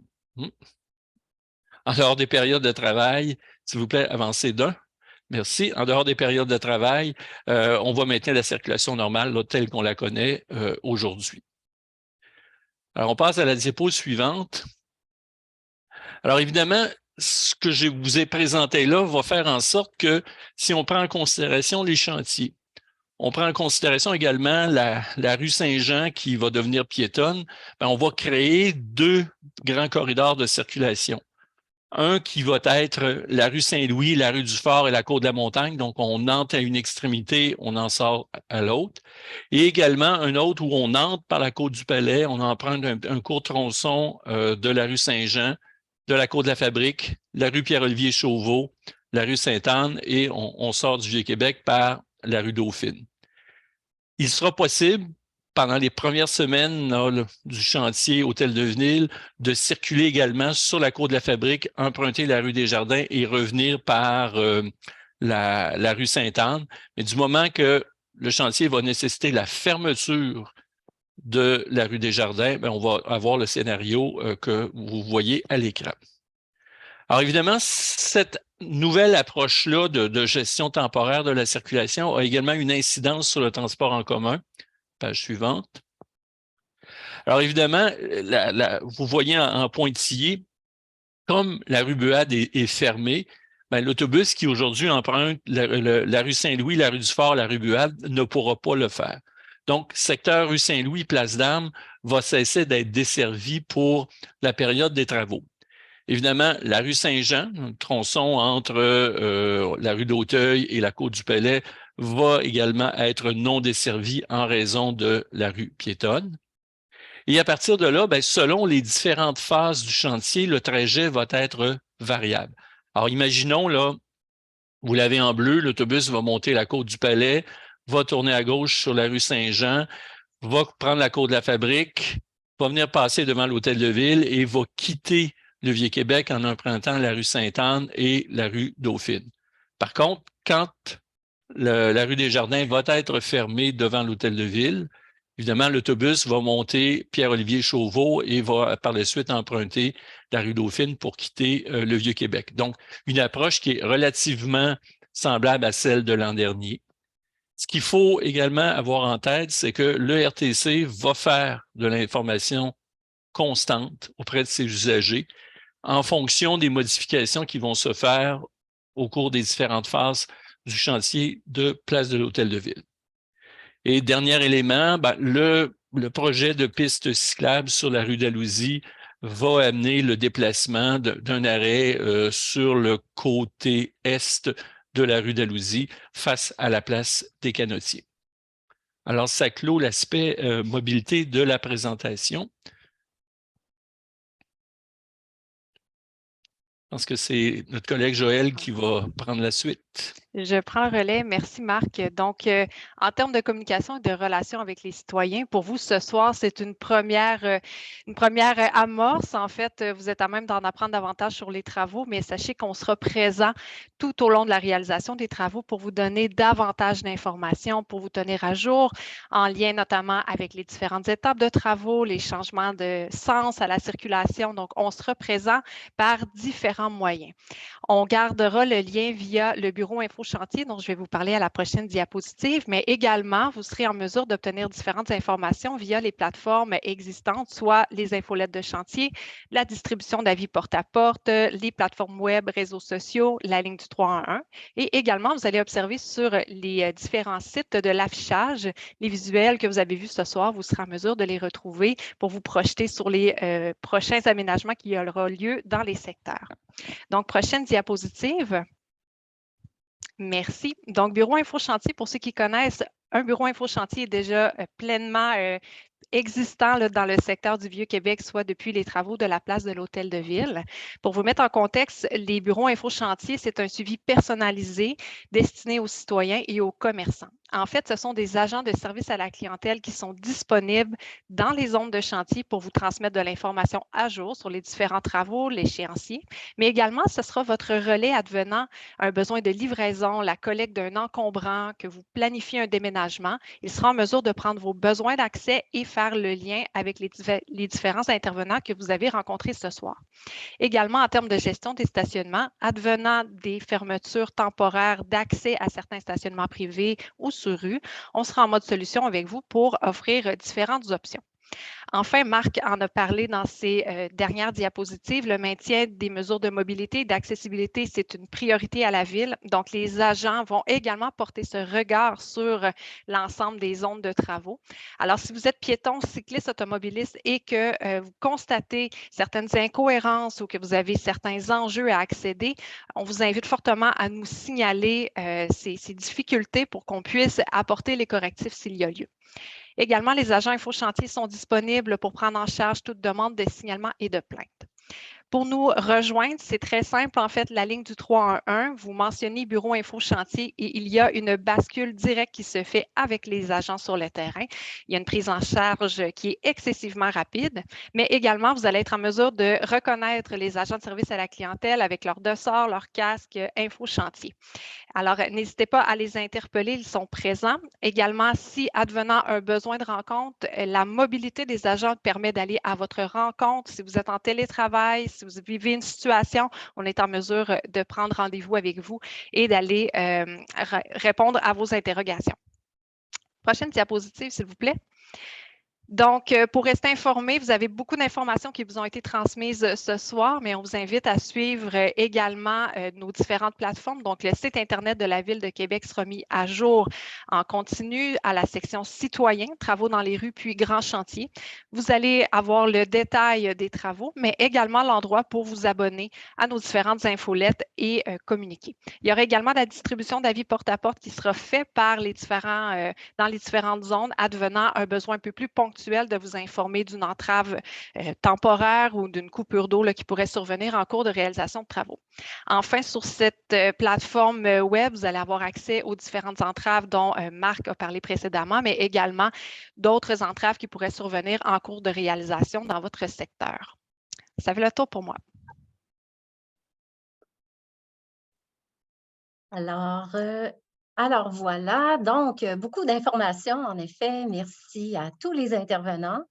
dehors des périodes de travail, s'il vous plaît, avancez d'un. Merci. En dehors des périodes de travail, on va maintenir la circulation normale là, telle qu'on la connaît aujourd'hui. Alors, on passe à la diapo suivante. Alors, évidemment, ce que je vous ai présenté là va faire en sorte que si on prend en considération les chantiers, on prend en considération également la rue Saint-Jean qui va devenir piétonne, bien, on va créer deux grands corridors de circulation. Un qui va être la rue Saint-Louis, la rue du Fort et la côte de la Montagne. Donc, on entre à une extrémité, on en sort à l'autre. Et également un autre où on entre par la côte du Palais, on emprunte un court tronçon de la rue Saint-Jean, de la côte de la Fabrique, la rue Pierre-Olivier Chauveau, la rue Sainte-Anne et on sort du Vieux-Québec par la rue Dauphine. Il sera possible pendant les premières semaines là, du chantier Hôtel de Ville, de circuler également sur la cour de la fabrique, emprunter la rue des Jardins et revenir par la rue Sainte-Anne. Mais du moment que le chantier va nécessiter la fermeture de la rue des Jardins, bien, on va avoir le scénario que vous voyez à l'écran. Alors évidemment, cette nouvelle approche-là de gestion temporaire de la circulation a également une incidence sur le transport en commun. Page suivante. Alors évidemment, vous voyez en pointillé, comme la rue Buade est fermée, ben, l'autobus qui aujourd'hui emprunte la rue Saint-Louis, la rue du Fort, la rue Buade ne pourra pas le faire. Donc, secteur rue Saint-Louis, Place d'Armes va cesser d'être desservi pour la période des travaux. Évidemment, la rue Saint-Jean, un tronçon entre la rue d'Auteuil et la Côte du Palais, va également être non desservi en raison de la rue piétonne. Et à partir de là, bien, selon les différentes phases du chantier, le trajet va être variable. Alors, imaginons, là, vous l'avez en bleu, l'autobus va monter la Côte du Palais, va tourner à gauche sur la rue Saint-Jean, va prendre la Côte de la Fabrique, va venir passer devant l'Hôtel de Ville et va quitter le Vieux-Québec en empruntant la rue Sainte-Anne et la rue Dauphine. Par contre, quand la rue des Jardins va être fermée devant l'Hôtel de Ville, évidemment, l'autobus va monter Pierre-Olivier Chauveau et va par la suite emprunter la rue Dauphine pour quitter le Vieux-Québec. Donc, une approche qui est relativement semblable à celle de l'an dernier. Ce qu'il faut également avoir en tête, c'est que le RTC va faire de l'information constante auprès de ses usagers en fonction des modifications qui vont se faire au cours des différentes phases du chantier de Place de l'Hôtel de Ville. Et dernier élément, ben, le projet de piste cyclable sur la rue d'Alousie va amener le déplacement d'un arrêt sur le côté est de la rue d'Alousie face à la place des Canotiers. Alors, ça clôt l'aspect mobilité de la présentation. Je pense que c'est notre collègue Joël qui va prendre la suite. Je prends le relais. Merci, Marc. Donc, en termes de communication et de relations avec les citoyens, pour vous, ce soir, c'est une première amorce. En fait, vous êtes à même d'en apprendre davantage sur les travaux, mais sachez qu'on sera présent tout au long de la réalisation des travaux pour vous donner davantage d'informations, pour vous tenir à jour, en lien notamment avec les différentes étapes de travaux, les changements de sens à la circulation. Donc, on sera présent par différents moyens. On gardera le lien via le bureau InfoChantier dont je vais vous parler à la prochaine diapositive, mais également, vous serez en mesure d'obtenir différentes informations via les plateformes existantes, soit les infolettes de chantier, la distribution d'avis porte-à-porte, les plateformes web, réseaux sociaux, la ligne du 311. Et également, vous allez observer sur les différents sites de l'affichage, les visuels que vous avez vus ce soir, vous serez en mesure de les retrouver pour vous projeter sur les prochains aménagements qui auront lieu dans les secteurs. Donc, prochaine diapositive. Merci. Donc, bureau InfoChantier, pour ceux qui connaissent, un bureau InfoChantier est déjà pleinement existant là, dans le secteur du Vieux-Québec, soit depuis les travaux de la place de l'Hôtel de Ville. Pour vous mettre en contexte, les bureaux InfoChantier, c'est un suivi personnalisé destiné aux citoyens et aux commerçants. En fait, ce sont des agents de service à la clientèle qui sont disponibles dans les zones de chantier pour vous transmettre de l'information à jour sur les différents travaux, l'échéancier, mais également, ce sera votre relais advenant un besoin de livraison, la collecte d'un encombrant, que vous planifiez un déménagement. Il sera en mesure de prendre vos besoins d'accès et faire le lien avec les différents intervenants que vous avez rencontrés ce soir. Également, en termes de gestion des stationnements, advenant des fermetures temporaires d'accès à certains stationnements privés ou sur rue, on sera en mode solution avec vous pour offrir différentes options. Enfin, Marc en a parlé dans ses dernières diapositives. Le maintien des mesures de mobilité et d'accessibilité, c'est une priorité à la Ville. Donc, les agents vont également porter ce regard sur l'ensemble des zones de travaux. Alors, si vous êtes piéton, cycliste, automobiliste et que vous constatez certaines incohérences ou que vous avez certains enjeux à accéder, on vous invite fortement à nous signaler ces difficultés pour qu'on puisse apporter les correctifs s'il y a lieu. Également, les agents InfoChantier sont disponibles pour prendre en charge toute demande de signalement et de plainte. Pour nous rejoindre, c'est très simple. En fait, la ligne du 311, vous mentionnez Bureau Info Chantier et il y a une bascule directe qui se fait avec les agents sur le terrain. Il y a une prise en charge qui est excessivement rapide, mais également, vous allez être en mesure de reconnaître les agents de service à la clientèle avec leur dossard, leur casque Info Chantier. Alors, n'hésitez pas à les interpeller, ils sont présents. Également, si advenant un besoin de rencontre, la mobilité des agents permet d'aller à votre rencontre. Si vous êtes en télétravail, si vous vivez une situation, on est en mesure de prendre rendez-vous avec vous et d'aller répondre à vos interrogations. Prochaine diapositive, s'il vous plaît. Donc, pour rester informé, vous avez beaucoup d'informations qui vous ont été transmises ce soir, mais on vous invite à suivre également nos différentes plateformes. Donc, le site Internet de la Ville de Québec sera mis à jour en continu à la section citoyens, travaux dans les rues, puis grands chantiers. Vous allez avoir le détail des travaux, mais également l'endroit pour vous abonner à nos différentes infolettes et communiquer. Il y aura également la distribution d'avis porte-à-porte qui sera fait par les différents, dans les différentes zones, advenant un besoin un peu plus ponctuel de vous informer d'une entrave temporaire ou d'une coupure d'eau qui pourrait survenir en cours de réalisation de travaux. Enfin, sur cette plateforme web, vous allez avoir accès aux différentes entraves dont Marc a parlé précédemment, mais également d'autres entraves qui pourraient survenir en cours de réalisation dans votre secteur. Ça fait le tour pour moi. Alors voilà, donc beaucoup d'informations en effet. Merci à tous les intervenants.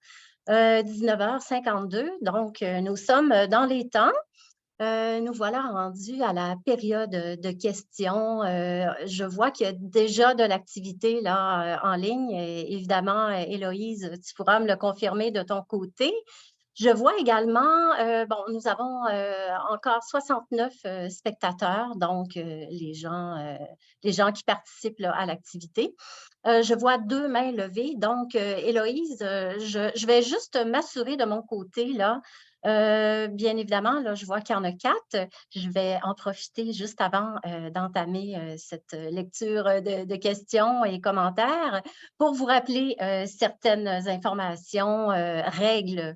19h52, donc nous sommes dans les temps. Nous voilà rendus à la période de questions. Je vois qu'il y a déjà de l'activité là en ligne. Et évidemment, Héloïse, tu pourras me le confirmer de ton côté. Je vois également, nous avons encore 69 spectateurs, donc les gens qui participent là, à l'activité. Je vois 2 mains levées. Donc, Héloïse, je vais juste m'assurer de mon côté, là. Bien évidemment, là, je vois qu'il y en a 4. Je vais en profiter juste avant d'entamer cette lecture de questions et commentaires pour vous rappeler certaines informations, règles.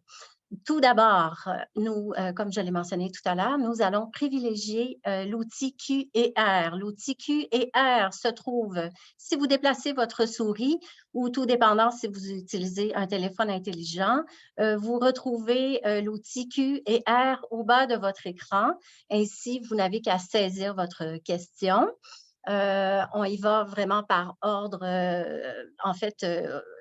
Tout d'abord, nous, comme je l'ai mentionné tout à l'heure, nous allons privilégier l'outil Q et R. L'outil Q et R se trouve, si vous déplacez votre souris ou tout dépendant si vous utilisez un téléphone intelligent, vous retrouvez l'outil Q et R au bas de votre écran. Ainsi, vous n'avez qu'à saisir votre question. On y va vraiment par ordre, en fait,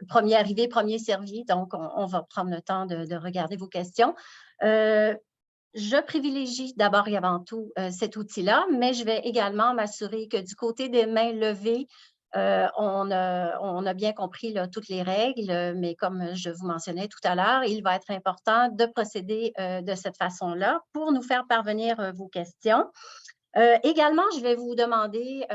premier arrivé, premier servi. Donc, on va prendre le temps de regarder vos questions. Je privilégie d'abord et avant tout cet outil-là, mais je vais également m'assurer que du côté des mains levées, on a bien compris là, toutes les règles, mais comme je vous mentionnais tout à l'heure, il va être important de procéder de cette façon-là pour nous faire parvenir vos questions. Également, je vais vous demander,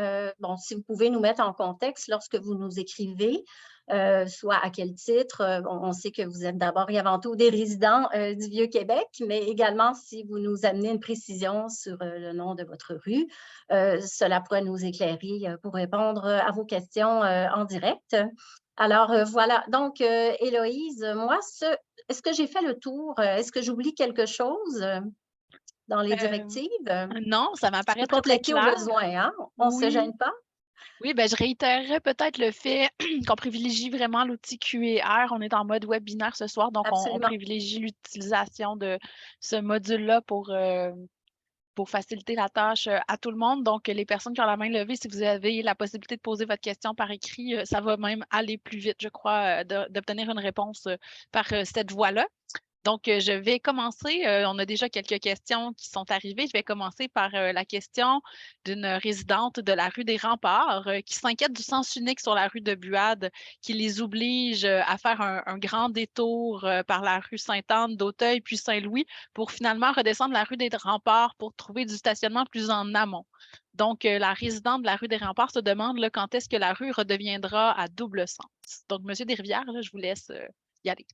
si vous pouvez nous mettre en contexte lorsque vous nous écrivez, soit à quel titre. On sait que vous êtes d'abord et avant tout des résidents du Vieux-Québec, mais également si vous nous amenez une précision sur le nom de votre rue, cela pourrait nous éclairer pour répondre à vos questions en direct. Alors, voilà. Donc, Héloïse, moi, est-ce que j'ai fait le tour? Est-ce que j'oublie quelque chose dans les directives? Non, ça m'apparaît très, très Compléter au clair. besoin, hein? On ne se gêne pas? Oui, je réitérerais peut-être le fait qu'on privilégie vraiment l'outil QR. On est en mode webinaire ce soir, donc on privilégie l'utilisation de ce module-là pour faciliter la tâche à tout le monde. Donc, les personnes qui ont la main levée, si vous avez la possibilité de poser votre question par écrit, ça va même aller plus vite, je crois, d'obtenir une réponse par cette voie-là. Donc, je vais commencer. On a déjà quelques questions qui sont arrivées. Je vais commencer par la question d'une résidente de la rue des Remparts qui s'inquiète du sens unique sur la rue de Buade, qui les oblige à faire un grand détour par la rue Sainte-Anne, d'Auteuil, puis Saint-Louis, pour finalement redescendre la rue des Remparts pour trouver du stationnement plus en amont. Donc, la résidente de la rue des Remparts se demande quand est-ce que la rue redeviendra à double sens. Donc, M. Desrivières, je vous laisse y aller.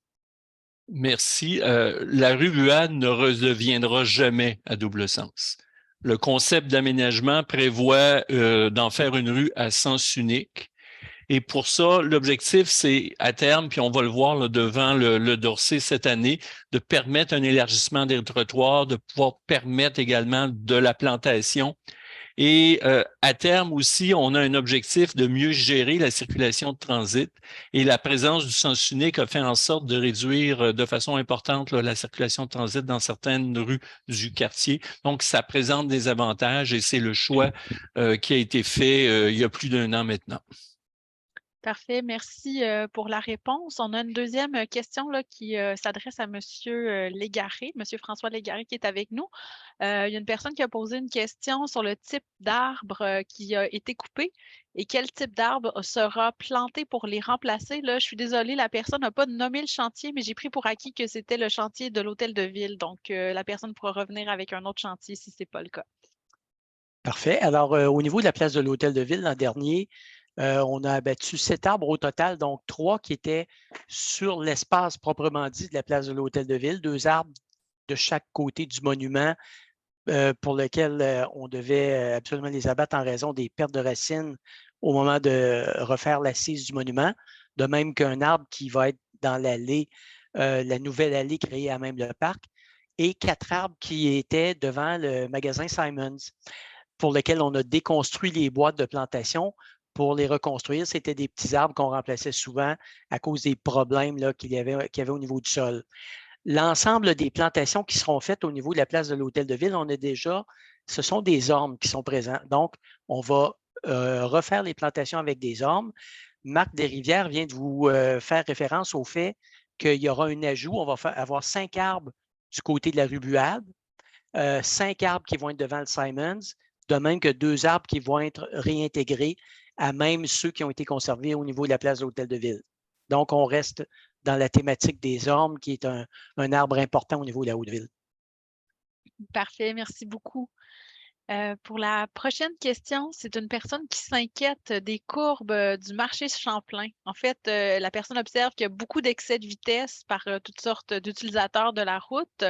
Merci. La rue Buade ne redeviendra jamais à double sens. Le concept d'aménagement prévoit d'en faire une rue à sens unique Et pour ça, l'objectif, c'est à terme, puis on va le voir là, devant le dossier cette année, de permettre un élargissement des trottoirs, de pouvoir permettre également de la plantation. Et à terme aussi, on a un objectif de mieux gérer la circulation de transit. Et la présence du sens unique a fait en sorte de réduire de façon importante là, la circulation de transit dans certaines rues du quartier. Donc, ça présente des avantages et c'est le choix qui a été fait il y a plus d'1 an maintenant. Parfait, merci pour la réponse. On a une deuxième question là, qui s'adresse à M. Légaré, M. François Légaré qui est avec nous. Il y a une personne qui a posé une question sur le type d'arbre qui a été coupé et quel type d'arbre sera planté pour les remplacer. Là, je suis désolée, la personne n'a pas nommé le chantier, mais j'ai pris pour acquis que c'était le chantier de l'Hôtel de Ville. Donc, la personne pourra revenir avec un autre chantier si ce n'est pas le cas. Parfait. Alors, au niveau de la place de l'Hôtel de Ville, l'an dernier, on a abattu 7 arbres au total, donc 3 qui étaient sur l'espace proprement dit de la place de l'Hôtel de Ville, 2 arbres de chaque côté du monument pour lequel on devait absolument les abattre en raison des pertes de racines au moment de refaire l'assise du monument, de même qu'un arbre qui va être dans l'allée, la nouvelle allée créée à même le parc, et 4 arbres qui étaient devant le magasin Simons, pour lequel on a déconstruit les boîtes de plantation pour les reconstruire. C'était des petits arbres qu'on remplaçait souvent à cause des problèmes qu'il y avait au niveau du sol. L'ensemble des plantations qui seront faites au niveau de la place de l'Hôtel de Ville, on a déjà, ce sont des ormes qui sont présents. Donc, on va refaire les plantations avec des ormes. Marc Desrivières vient de vous faire référence au fait qu'il y aura un ajout. On va avoir 5 arbres du côté de la rue Buade, 5 arbres qui vont être devant le Simons, de même que 2 arbres qui vont être réintégrés à même ceux qui ont été conservés au niveau de la place de l'Hôtel de Ville. Donc, on reste dans la thématique des ormes, qui est un arbre important au niveau de la Haute-Ville. Parfait, merci beaucoup. Pour la prochaine question, c'est une personne qui s'inquiète des courbes du marché Champlain. En fait, la personne observe qu'il y a beaucoup d'excès de vitesse par toutes sortes d'utilisateurs de la route.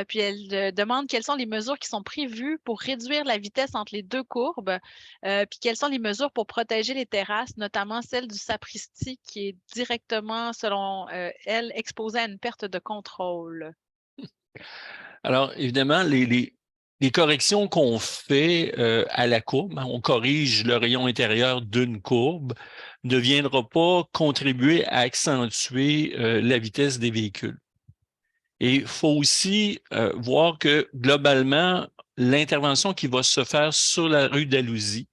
Puis elle demande quelles sont les mesures qui sont prévues pour réduire la vitesse entre les 2 courbes, puis quelles sont les mesures pour protéger les terrasses, notamment celle du Sapristi qui est directement, selon elle, exposée à une perte de contrôle. Alors, évidemment, les corrections qu'on fait à la courbe, on corrige le rayon intérieur d'une courbe, ne viendra pas contribuer à accentuer la vitesse des véhicules. Et il faut aussi voir que, globalement, l'intervention qui va se faire sur la rue d'Alousie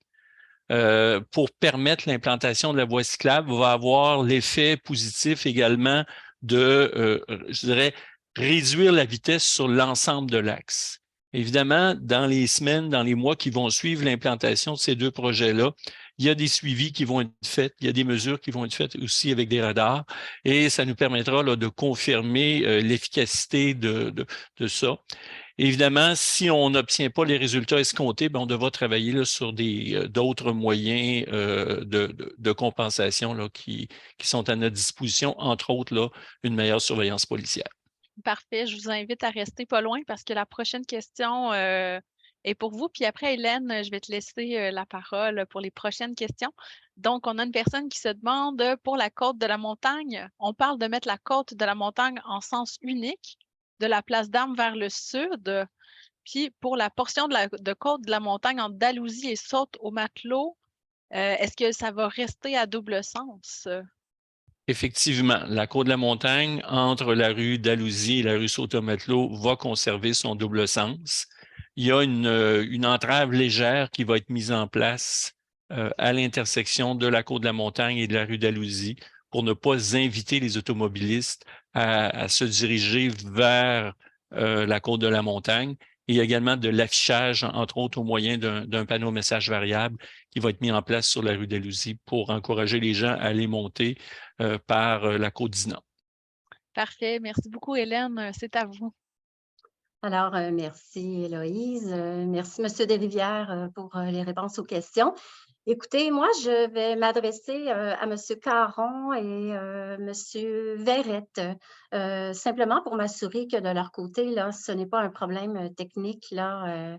pour permettre l'implantation de la voie cyclable va avoir l'effet positif également de, je dirais, réduire la vitesse sur l'ensemble de l'axe. Évidemment, dans les semaines, dans les mois qui vont suivre l'implantation de ces 2 projets-là, il y a des suivis qui vont être faits, il y a des mesures qui vont être faites aussi avec des radars et ça nous permettra là, de confirmer l'efficacité de ça. Évidemment, si on n'obtient pas les résultats escomptés, on devra travailler là, sur d'autres moyens de compensation là, qui sont à notre disposition, entre autres là, une meilleure surveillance policière. Parfait. Je vous invite à rester pas loin parce que la prochaine question est pour vous. Puis après, Hélène, je vais te laisser la parole pour les prochaines questions. Donc, on a une personne qui se demande pour la côte de la montagne. On parle de mettre la côte de la montagne en sens unique, de la place d'Armes vers le sud. Puis pour la portion de côte de la montagne entre Dalhousie et Saute-au-Matelot, est-ce que ça va rester à double sens? Effectivement, la côte de la montagne entre la rue d'Alousie et la rue Saute-au-Matelot va conserver son double sens. Il y a une entrave légère qui va être mise en place à l'intersection de la côte de la montagne et de la rue d'Alousie pour ne pas inviter les automobilistes à se diriger vers la côte de la montagne. Et il y a également de l'affichage, entre autres, au moyen d'un panneau message variable qui va être mis en place sur la rue d'Alousie pour encourager les gens à aller monter par la côte d'Inan. Parfait. Merci beaucoup, Hélène. C'est à vous. Alors, merci Héloïse. Merci M. Desrivières pour les réponses aux questions. Écoutez, moi, je vais m'adresser à M. Caron et M. Verrette, simplement pour m'assurer que de leur côté, là, ce n'est pas un problème technique là,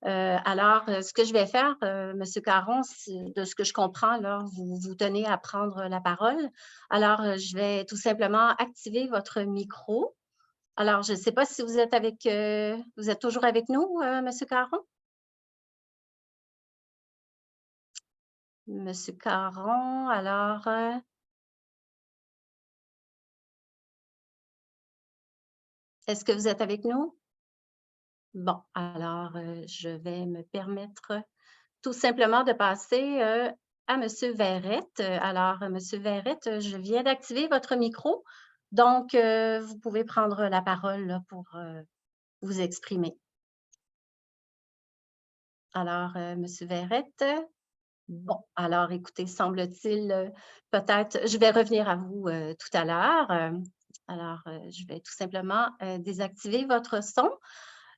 Alors, ce que je vais faire, M. Caron, de ce que je comprends, là, vous tenez à prendre la parole. Alors, je vais tout simplement activer votre micro. Alors, je ne sais pas si vous êtes vous êtes toujours avec nous, M. Caron? M. Caron, alors... est-ce que vous êtes avec nous? Bon, alors, je vais me permettre tout simplement de passer à M. Verrette. Alors, M. Verrette, je viens d'activer votre micro, donc vous pouvez prendre la parole là, pour vous exprimer. Alors, M. Verrette, bon, alors écoutez, semble-t-il, peut-être, je vais revenir à vous tout à l'heure. Alors, je vais tout simplement désactiver votre son.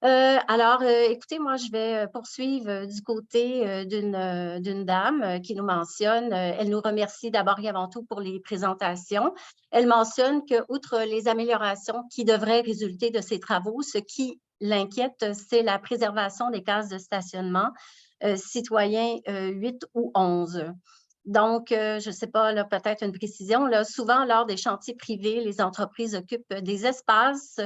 Alors, écoutez, moi, je vais poursuivre du côté d'une dame qui nous mentionne, elle nous remercie d'abord et avant tout pour les présentations. Elle mentionne qu'outre les améliorations qui devraient résulter de ces travaux, ce qui l'inquiète, c'est la préservation des cases de stationnement citoyens 8 ou 11. Donc, je ne sais pas, là, peut-être une précision, là, souvent lors des chantiers privés, les entreprises occupent des espaces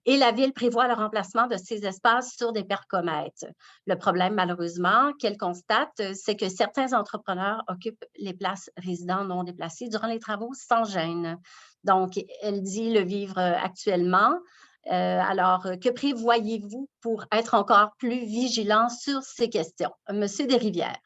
et la Ville prévoit le remplacement de ces espaces sur des percomètres. Le problème, malheureusement, qu'elle constate, c'est que certains entrepreneurs occupent les places résidents non déplacées durant les travaux sans gêne. Donc, elle dit le vivre actuellement. Alors, que prévoyez-vous pour être encore plus vigilant sur ces questions? Monsieur Desrivières.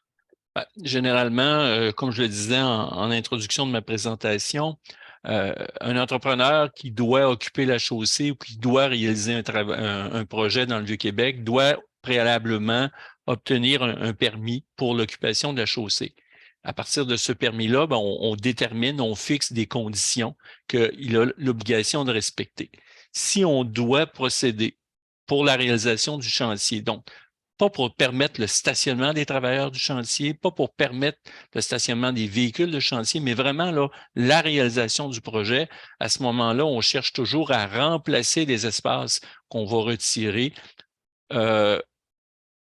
Généralement, comme je le disais en introduction de ma présentation, un entrepreneur qui doit occuper la chaussée ou qui doit réaliser un projet dans le Vieux-Québec doit préalablement obtenir un permis pour l'occupation de la chaussée. À partir de ce permis-là, on détermine, on fixe des conditions qu'il a l'obligation de respecter. Si on doit procéder pour la réalisation du chantier, donc pas pour permettre le stationnement des travailleurs du chantier, pas pour permettre le stationnement des véhicules de chantier, mais vraiment là, la réalisation du projet. À ce moment-là, on cherche toujours à remplacer les espaces qu'on va retirer,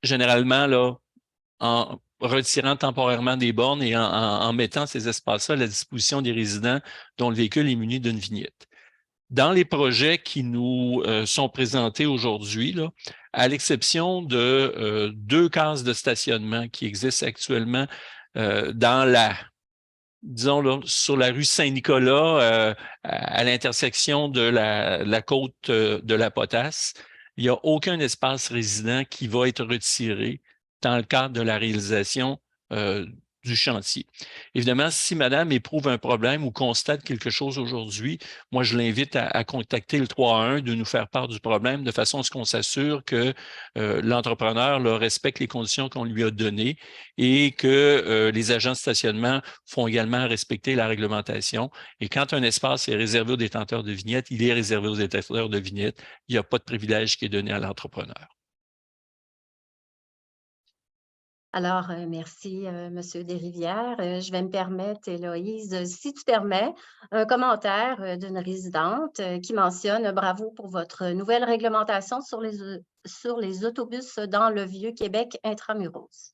généralement là, en retirant temporairement des bornes et en mettant ces espaces-là à la disposition des résidents dont le véhicule est muni d'une vignette. Dans les projets qui nous sont présentés aujourd'hui, à l'exception de 2 cases de stationnement qui existent actuellement disons là, sur la rue Saint-Nicolas, à l'intersection de la côte de la Potasse, il n'y a aucun espace résident qui va être retiré dans le cadre de la réalisation du chantier. Évidemment, si madame éprouve un problème ou constate quelque chose aujourd'hui, moi, je l'invite à contacter le 3-1 de nous faire part du problème de façon à ce qu'on s'assure que l'entrepreneur respecte les conditions qu'on lui a données et que les agents de stationnement font également respecter la réglementation. Et quand un espace est réservé aux détenteurs de vignettes, il est réservé aux détenteurs de vignettes. Il n'y a pas de privilège qui est donné à l'entrepreneur. Alors, merci, M. Desrivières. Je vais me permettre, Héloïse, si tu permets, un commentaire d'une résidente qui mentionne « Bravo pour votre nouvelle réglementation sur les autobus dans le Vieux-Québec intramuros ».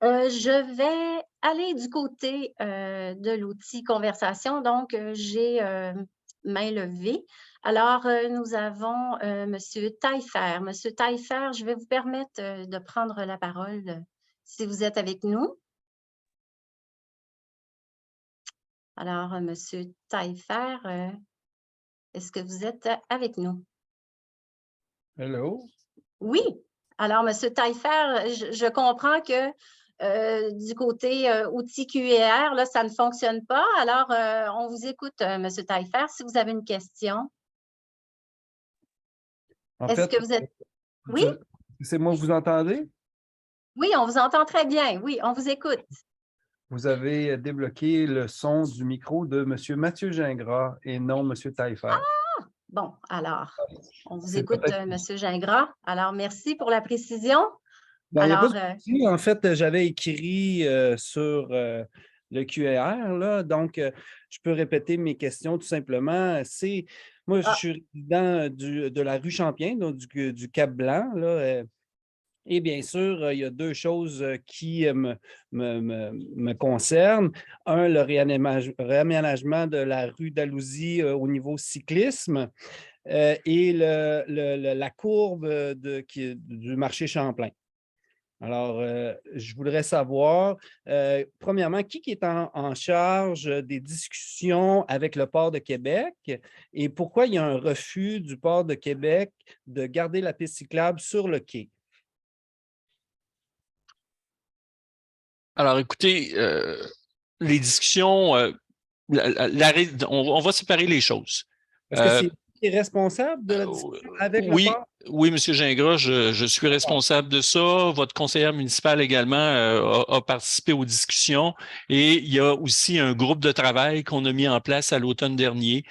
Je vais aller du côté de l'outil conversation. Donc, j'ai main levée. Alors, nous avons M. Taillefer. M. Taillefer, je vais vous permettre de prendre la parole si vous êtes avec nous. Alors, M. Taillefer, est-ce que vous êtes avec nous? Hello. Oui. Alors, M. Taillefer, je comprends que du côté outils QER, là, ça ne fonctionne pas. Alors, on vous écoute, M. Taillefer, si vous avez une question. Est-ce que vous êtes... Oui? C'est moi, vous entendez? Oui, on vous entend très bien. Oui, on vous écoute. Vous avez débloqué le son du micro de M. Mathieu Gingras et non M. Taillefer. Ah! Bon, alors, on vous écoute, M. Gingras. Alors, merci pour la précision. Ben, alors, en fait, j'avais écrit sur le QER, là, donc je peux répéter mes questions tout simplement. Moi, je suis résident de la rue Champlain, donc du Cap-Blanc, là, Et bien sûr, il y a deux choses qui me concernent. Un, le réaménagement de la rue d'Alousie au niveau cyclisme et la courbe du marché Champlain. Alors, je voudrais savoir, premièrement, qui est en charge des discussions avec le Port de Québec et pourquoi il y a un refus du Port de Québec de garder la piste cyclable sur le quai? Alors, écoutez, les discussions, on va séparer les choses. Est-ce que c'est vous qui est responsable de la discussion avec le port? Oui, M. Gingras, je suis responsable de ça. Votre conseillère municipale également a participé aux discussions et il y a aussi un groupe de travail qu'on a mis en place à l'automne dernier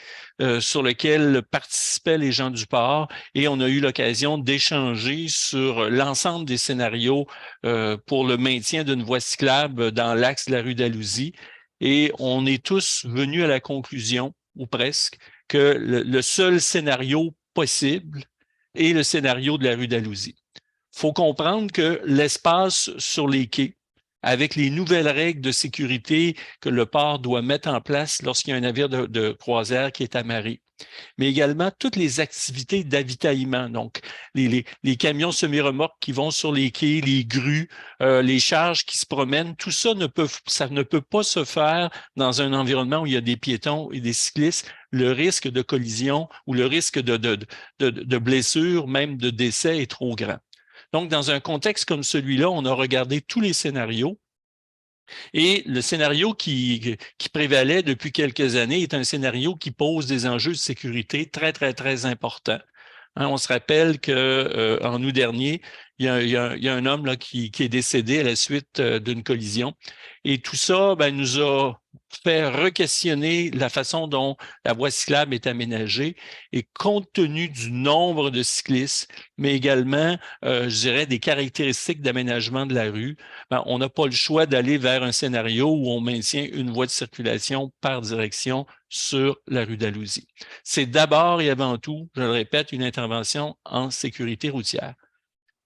sur lequel participaient les gens du port et on a eu l'occasion d'échanger sur l'ensemble des scénarios pour le maintien d'une voie cyclable dans l'axe de la rue d'Alousie et on est tous venus à la conclusion, ou presque, que le seul scénario possible est le scénario de la rue d'Alousie. Il faut comprendre que l'espace sur les quais, avec les nouvelles règles de sécurité que le port doit mettre en place lorsqu'il y a un navire de croisière qui est amarré, mais également toutes les activités d'avitaillement, donc les camions semi-remorques qui vont sur les quais, les grues, les charges qui se promènent, tout ça ne peut pas se faire dans un environnement où il y a des piétons et des cyclistes. Le risque de collision ou le risque de blessure, même de décès, est trop grand. Donc, dans un contexte comme celui-là, on a regardé tous les scénarios. Et le scénario qui prévalait depuis quelques années est un scénario qui pose des enjeux de sécurité très, très, très importants. Hein, on se rappelle qu'en août dernier, il y a un homme là, qui est décédé à la suite d'une collision. Et tout ça nous a fait re-questionner la façon dont la voie cyclable est aménagée et compte tenu du nombre de cyclistes, mais également, je dirais, des caractéristiques d'aménagement de la rue, on n'a pas le choix d'aller vers un scénario où on maintient une voie de circulation par direction sur la rue d'Alousie. C'est d'abord et avant tout, je le répète, une intervention en sécurité routière.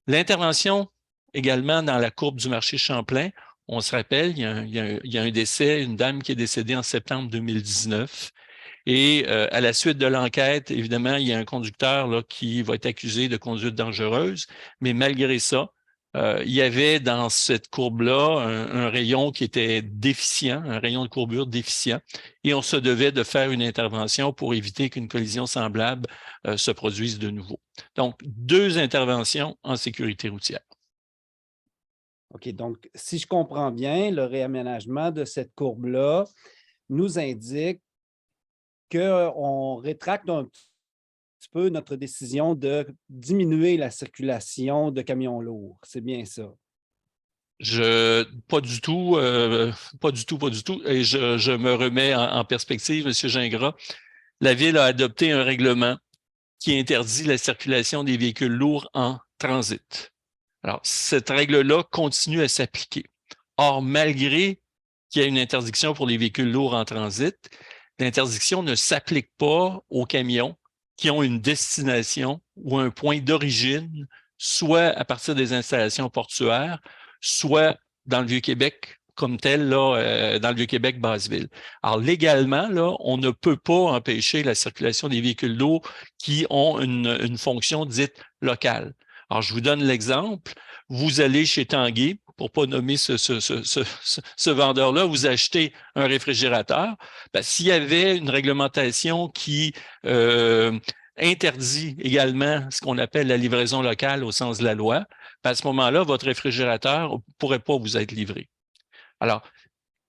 L'intervention également dans la courbe du marché Champlain, on se rappelle, il y a un décès, une dame qui est décédée en septembre 2019. Et à la suite de l'enquête, évidemment, il y a un conducteur là, qui va être accusé de conduite dangereuse, mais malgré ça, il y avait dans cette courbe-là un rayon qui était déficient, un rayon de courbure déficient, et on se devait de faire une intervention pour éviter qu'une collision semblable se produise de nouveau. Donc, 2 interventions en sécurité routière. OK, donc, si je comprends bien, le réaménagement de cette courbe-là nous indique qu'on rétracte un petit peu notre décision de diminuer la circulation de camions lourds. C'est bien ça? Pas du tout. Et je me remets en perspective, M. Gingras. La Ville a adopté un règlement qui interdit la circulation des véhicules lourds en transit. Alors, cette règle-là continue à s'appliquer. Or, malgré qu'il y ait une interdiction pour les véhicules lourds en transit, l'interdiction ne s'applique pas aux camions qui ont une destination ou un point d'origine, soit à partir des installations portuaires, soit dans le Vieux-Québec comme tel, là, dans le Vieux-Québec, Basseville. Alors, légalement, là, on ne peut pas empêcher la circulation des véhicules lourds qui ont une fonction dite locale. Alors, je vous donne l'exemple. Vous allez chez Tanguay, pour ne pas nommer ce vendeur-là, vous achetez un réfrigérateur. S'il y avait une réglementation qui interdit également ce qu'on appelle la livraison locale au sens de la loi, à ce moment-là, votre réfrigérateur ne pourrait pas vous être livré. Alors,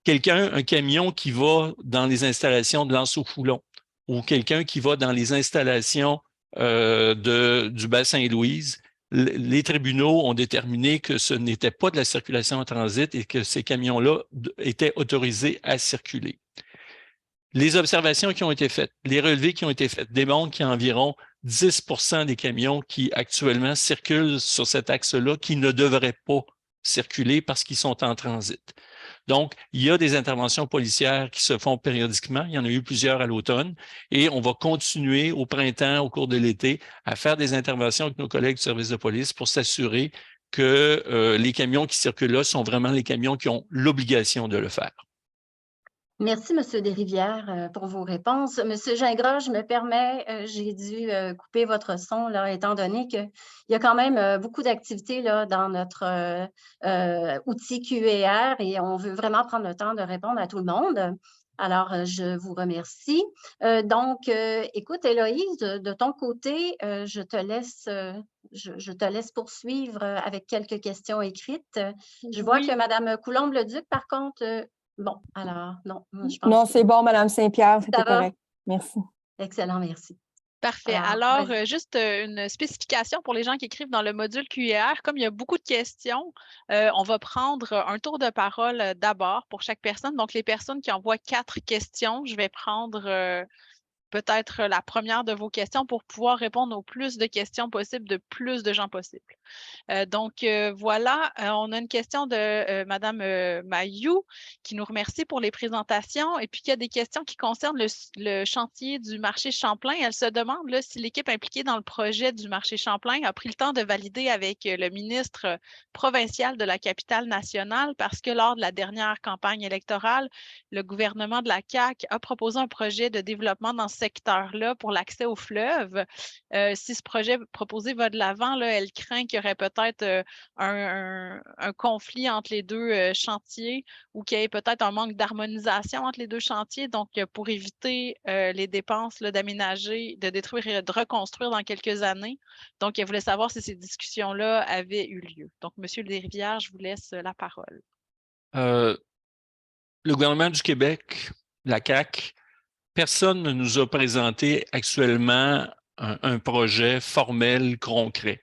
un camion qui va dans les installations de L'Anse-au-Foulon ou quelqu'un qui va dans les installations du Bas-Saint-Louise, les tribunaux ont déterminé que ce n'était pas de la circulation en transit et que ces camions-là étaient autorisés à circuler. Les observations qui ont été faites, les relevés qui ont été faits démontrent qu'il y a environ 10% des camions qui actuellement circulent sur cet axe-là qui ne devraient pas circuler parce qu'ils sont en transit. Donc, il y a des interventions policières qui se font périodiquement. Il y en a eu plusieurs à l'automne et on va continuer au printemps, au cours de l'été, à faire des interventions avec nos collègues du service de police pour s'assurer que les camions qui circulent là sont vraiment les camions qui ont l'obligation de le faire. Merci, M. Desrivières, pour vos réponses. M. Gingras, je me permets, j'ai dû couper votre son, là, étant donné qu'il y a quand même beaucoup d'activités dans notre outil QER et on veut vraiment prendre le temps de répondre à tout le monde. Alors, je vous remercie. Écoute, Héloïse, de ton côté, je te laisse poursuivre avec quelques questions écrites. Je vois que Mme Coulombe-Leduc, par contre, bon, alors, non, je pense Non, c'est bon, Mme Saint-Pierre, c'était ça va? correct. Merci. Excellent, merci. Parfait. Alors, juste une spécification pour les gens qui écrivent dans le module QER. Comme il y a beaucoup de questions, on va prendre un tour de parole d'abord pour chaque personne. Donc, les personnes qui envoient 4 questions, je vais prendre peut-être la première de vos questions pour pouvoir répondre au plus de questions possibles de plus de gens possibles. Voilà, on a une question de Mme Mayou qui nous remercie pour les présentations et puis il y a des questions qui concernent le chantier du marché Champlain. Elle se demande là, si l'équipe impliquée dans le projet du marché Champlain a pris le temps de valider avec le ministre provincial de la capitale nationale parce que lors de la dernière campagne électorale, le gouvernement de la CAQ a proposé un projet de développement dans ce secteur-là pour l'accès au fleuve. Si ce projet proposé va de l'avant, elle craint qu'il y aurait peut-être un conflit entre les deux chantiers ou qu'il y ait peut-être un manque d'harmonisation entre les deux chantiers. Donc, pour éviter les dépenses d'aménager, de détruire et de reconstruire dans quelques années. Donc, elle voulait savoir si ces discussions-là avaient eu lieu. Donc, M. Desrivières, je vous laisse la parole. Le gouvernement du Québec, la CAQ, personne ne nous a présenté actuellement un projet formel, concret.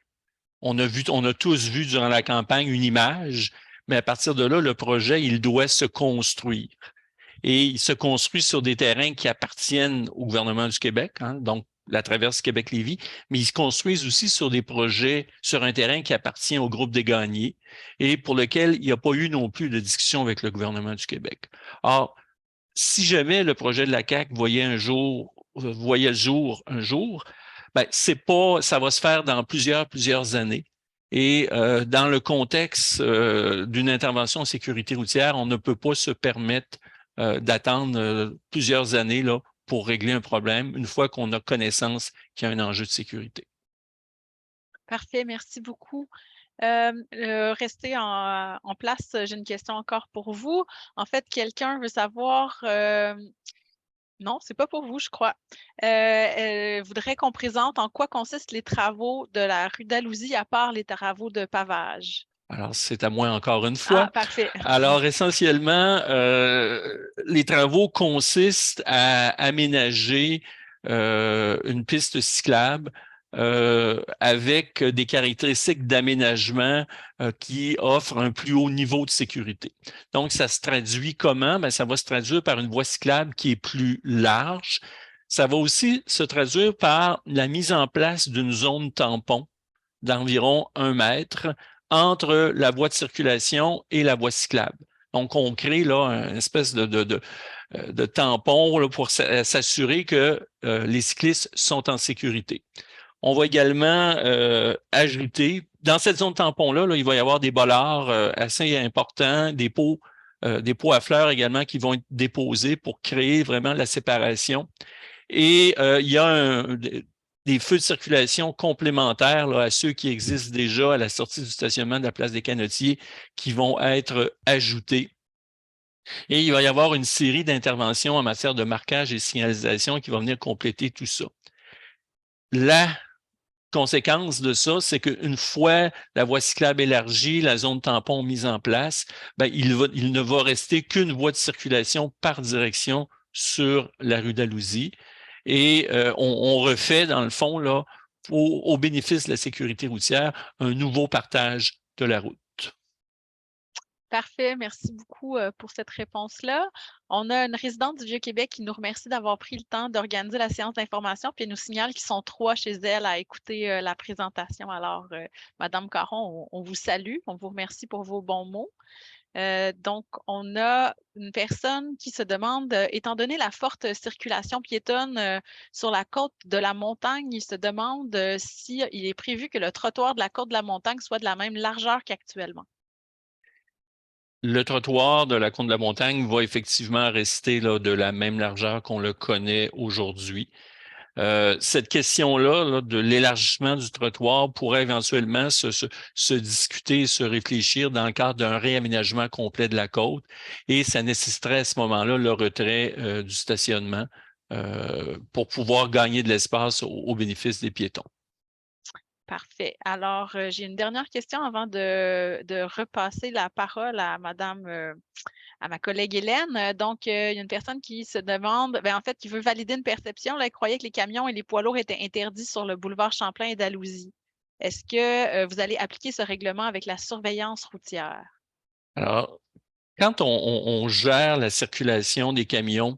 On a tous vu durant la campagne une image, mais à partir de là, le projet, il doit se construire. Et il se construit sur des terrains qui appartiennent au gouvernement du Québec, donc la traverse Québec-Lévis, mais ils se construisent aussi sur des projets, sur un terrain qui appartient au groupe des gagnés et pour lequel il n'y a pas eu non plus de discussion avec le gouvernement du Québec. Or, si jamais le projet de la CAQ voyait le jour un jour, ben, ça va se faire dans plusieurs années. Et dans le contexte d'une intervention en sécurité routière, on ne peut pas se permettre d'attendre plusieurs années là, pour régler un problème une fois qu'on a connaissance qu'il y a un enjeu de sécurité. Parfait, merci beaucoup. Restez en place, j'ai une question encore pour vous. En fait, quelqu'un veut savoir... Non, ce n'est pas pour vous, je crois. Elle voudrait qu'on présente en quoi consistent les travaux de la rue Dalhousie à part les travaux de pavage. Alors, c'est à moi encore une fois. Ah, parfait. Alors, essentiellement, les travaux consistent à aménager une piste cyclable avec des caractéristiques d'aménagement qui offrent un plus haut niveau de sécurité. Donc, ça se traduit comment? Bien, ça va se traduire par une voie cyclable qui est plus large. Ça va aussi se traduire par la mise en place d'une zone tampon d'environ 1 mètre entre la voie de circulation et la voie cyclable. Donc, on crée là une espèce de tampon là, pour s'assurer que les cyclistes sont en sécurité. On va également ajouter, dans cette zone tampon-là, il va y avoir des bollards assez importants, des pots à fleurs également qui vont être déposés pour créer vraiment la séparation. Et il y a des feux de circulation complémentaires là, à ceux qui existent déjà à la sortie du stationnement de la place des Canotiers qui vont être ajoutés. Et il va y avoir une série d'interventions en matière de marquage et signalisation qui va venir compléter tout ça. La conséquence de ça, c'est qu'une fois la voie cyclable élargie, la zone tampon mise en place, ben, il ne va rester qu'une voie de circulation par direction sur la rue Dalhousie. Et on refait, dans le fond, là, au bénéfice de la sécurité routière, un nouveau partage de la route. Parfait, merci beaucoup pour cette réponse-là. On a une résidente du Vieux-Québec qui nous remercie d'avoir pris le temps d'organiser la séance d'information, puis elle nous signale qu'ils sont 3 chez elle à écouter la présentation. Alors, Madame Caron, on vous salue, on vous remercie pour vos bons mots. Donc, on a une personne qui se demande, étant donné la forte circulation piétonne sur la côte de la montagne, il se demande s'il est prévu que le trottoir de la côte de la montagne soit de la même largeur qu'actuellement. Le trottoir de la côte de la montagne va effectivement rester là, de la même largeur qu'on le connaît aujourd'hui. Cette question-là de l'élargissement du trottoir pourrait éventuellement se discuter, se réfléchir dans le cadre d'un réaménagement complet de la côte et ça nécessiterait à ce moment-là le retrait du stationnement pour pouvoir gagner de l'espace au bénéfice des piétons. Parfait. Alors, j'ai une dernière question avant de repasser la parole à à ma collègue Hélène. Donc, il y a une personne qui se demande, en fait, qui veut valider une perception. Là, elle croyait que les camions et les poids lourds étaient interdits sur le boulevard Champlain et Dalhousie. Est-ce que vous allez appliquer ce règlement avec la surveillance routière? Alors, quand on gère la circulation des camions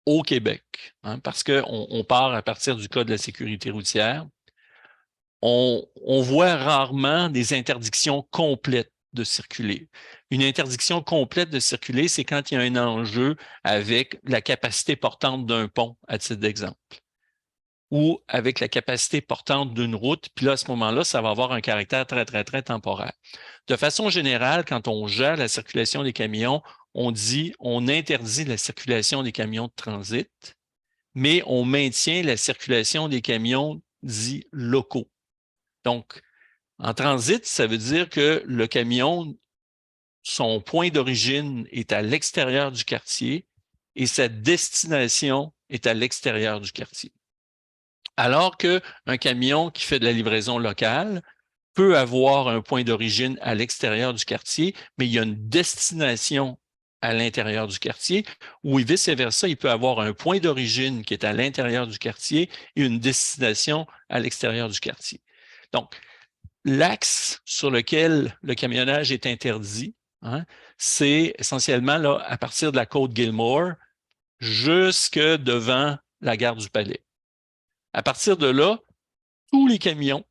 au Québec, parce qu'on part à partir du Code de la sécurité routière, on voit rarement des interdictions complètes de circuler. Une interdiction complète de circuler, c'est quand il y a un enjeu avec la capacité portante d'un pont, à titre d'exemple, ou avec la capacité portante d'une route, puis là, à ce moment-là, ça va avoir un caractère très, très, très temporaire. De façon générale, quand on gère la circulation des camions, on interdit la circulation des camions de transit, mais on maintient la circulation des camions dits locaux. Donc, en transit, ça veut dire que le camion, son point d'origine est à l'extérieur du quartier et sa destination est à l'extérieur du quartier. Alors qu'un camion qui fait de la livraison locale peut avoir un point d'origine à l'extérieur du quartier, mais il y a une destination à l'intérieur du quartier, ou vice-versa, il peut avoir un point d'origine qui est à l'intérieur du quartier et une destination à l'extérieur du quartier. Donc, l'axe sur lequel le camionnage est interdit, c'est essentiellement là, à partir de la côte Gilmore jusque devant la gare du Palais. À partir de là, tous les camions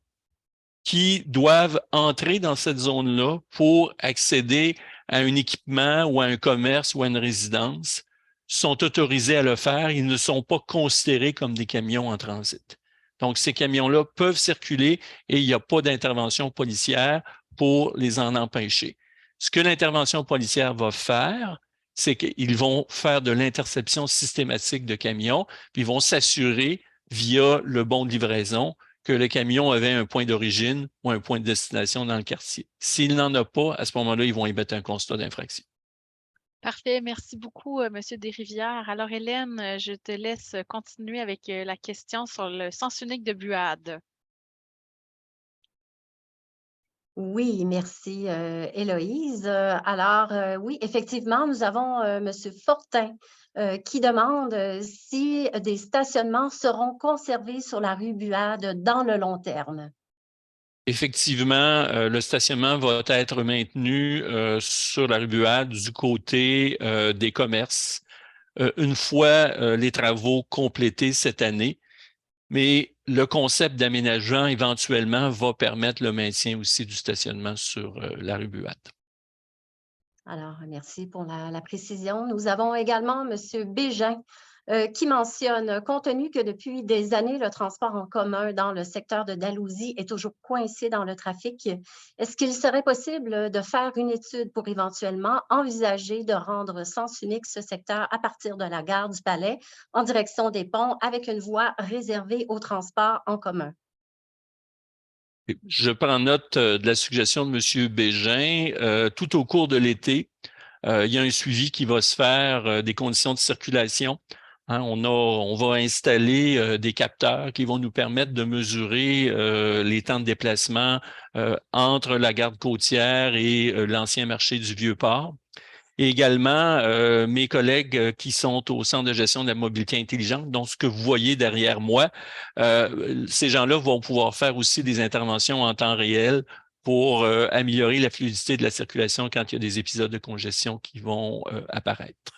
qui doivent entrer dans cette zone-là pour accéder à un équipement ou à un commerce ou à une résidence sont autorisés à le faire. Ils ne sont pas considérés comme des camions en transit. Donc, ces camions-là peuvent circuler et il n'y a pas d'intervention policière pour les en empêcher. Ce que l'intervention policière va faire, c'est qu'ils vont faire de l'interception systématique de camions, puis ils vont s'assurer via le bon de livraison que le camion avait un point d'origine ou un point de destination dans le quartier. S'il n'en a pas, à ce moment-là, ils vont émettre un constat d'infraction. Parfait. Merci beaucoup, M. Desrivières. Alors, Hélène, je te laisse continuer avec la question sur le sens unique de Buade. Oui, merci, Héloïse. Alors, oui, effectivement, nous avons M. Fortin qui demande si des stationnements seront conservés sur la rue Buade dans le long terme. Effectivement, le stationnement va être maintenu sur la rue Buade du côté des commerces une fois les travaux complétés cette année. Mais le concept d'aménagement, éventuellement, va permettre le maintien aussi du stationnement sur la rue Buade. Alors, merci pour la précision. Nous avons également M. Bégin qui mentionne, compte tenu que depuis des années, le transport en commun dans le secteur de Dalhousie est toujours coincé dans le trafic, est-ce qu'il serait possible de faire une étude pour éventuellement envisager de rendre sens unique ce secteur à partir de la gare du Palais en direction des ponts avec une voie réservée au transport en commun? Je prends note de la suggestion de M. Bégin. Tout au cours de l'été, il y a un suivi qui va se faire des conditions de circulation. On va installer des capteurs qui vont nous permettre de mesurer les temps de déplacement entre la garde côtière et l'ancien marché du Vieux-Port. Et également, mes collègues qui sont au Centre de gestion de la mobilité intelligente, donc ce que vous voyez derrière moi, ces gens-là vont pouvoir faire aussi des interventions en temps réel pour améliorer la fluidité de la circulation quand il y a des épisodes de congestion qui vont apparaître.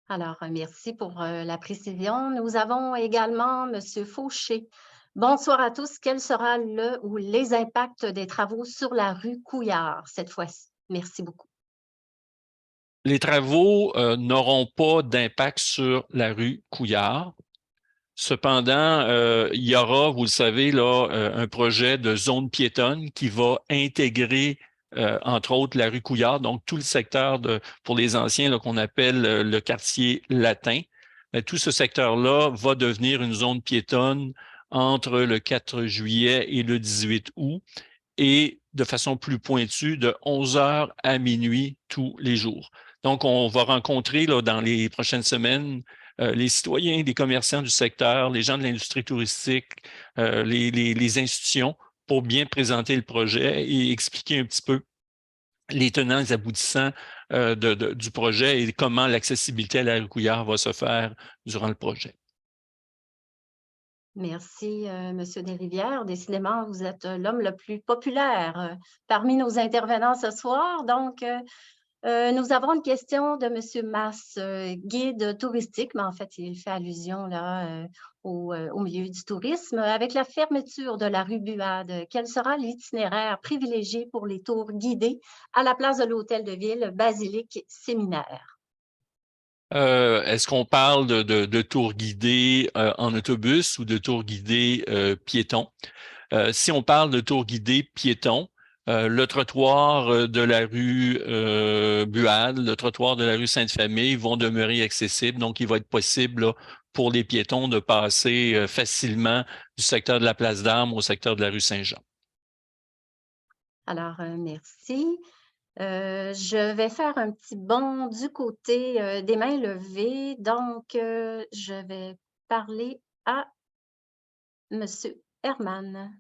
Alors, merci pour la précision. Nous avons également M. Fauché. Bonsoir à tous. Quel sera le ou les impacts des travaux sur la rue Couillard cette fois-ci? Merci beaucoup. Les travaux n'auront pas d'impact sur la rue Couillard. Cependant, il y aura, vous le savez, là, un projet de zone piétonne qui va intégrer, entre autres, la rue Couillard, donc tout le secteur pour les anciens qu'on appelle le quartier latin. Mais tout ce secteur-là va devenir une zone piétonne entre le 4 juillet et le 18 août et de façon plus pointue de 11 heures à minuit tous les jours. Donc, on va rencontrer là, dans les prochaines semaines les citoyens, les commerçants du secteur, les gens de l'industrie touristique, les institutions pour bien présenter le projet et expliquer un petit peu les tenants et les aboutissants du projet et comment l'accessibilité à la rue Couillard va se faire durant le projet. Merci, Monsieur Desrivières. Décidément, vous êtes l'homme le plus populaire parmi nos intervenants ce soir. Donc, nous avons une question de Monsieur Masse, guide touristique, mais en fait, il fait allusion là, au milieu du tourisme. Avec la fermeture de la rue Buade, quel sera l'itinéraire privilégié pour les tours guidés à la place de l'Hôtel de Ville, Basilique, Séminaire? Est-ce qu'on parle de tours guidés en autobus ou de tours guidés piétons? Si on parle de tours guidés piétons, le trottoir de la rue Buade, le trottoir de la rue Sainte-Famille vont demeurer accessibles. Donc, il va être possible là, pour les piétons de passer facilement du secteur de la Place d'Armes au secteur de la rue Saint-Jean. Alors, merci. Je vais faire un petit bond du côté des mains levées. Donc, je vais parler à Monsieur Herman.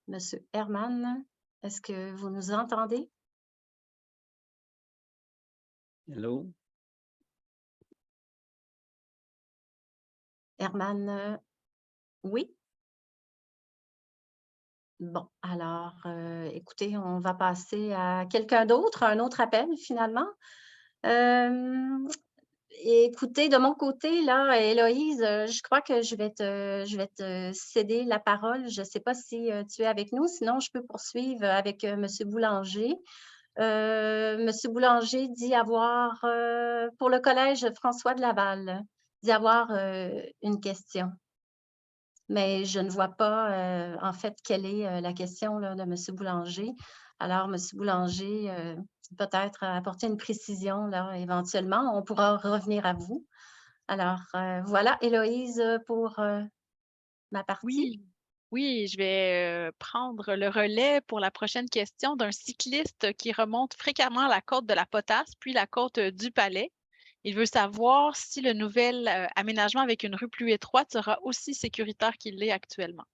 Monsieur Herman, est-ce que vous nous entendez? Hello? Herman, oui? Bon, alors, écoutez, on va passer à quelqu'un d'autre, un autre appel finalement. Écoutez, de mon côté, là, Héloïse, je crois que je vais te céder la parole. Je ne sais pas si tu es avec nous, sinon je peux poursuivre avec M. Boulanger. M. Boulanger dit avoir, pour le collège François de Laval, dit avoir une question. Mais je ne vois pas, en fait, quelle est la question là, de M. Boulanger. Alors, M. Boulanger, peut-être apporter une précision là, éventuellement. On pourra revenir à vous. Alors, voilà, Héloïse, pour ma partie. Oui, je vais prendre le relais pour la prochaine question d'un cycliste qui remonte fréquemment la côte de la Potasse, puis la côte du Palais. Il veut savoir si le nouvel aménagement avec une rue plus étroite sera aussi sécuritaire qu'il l'est actuellement.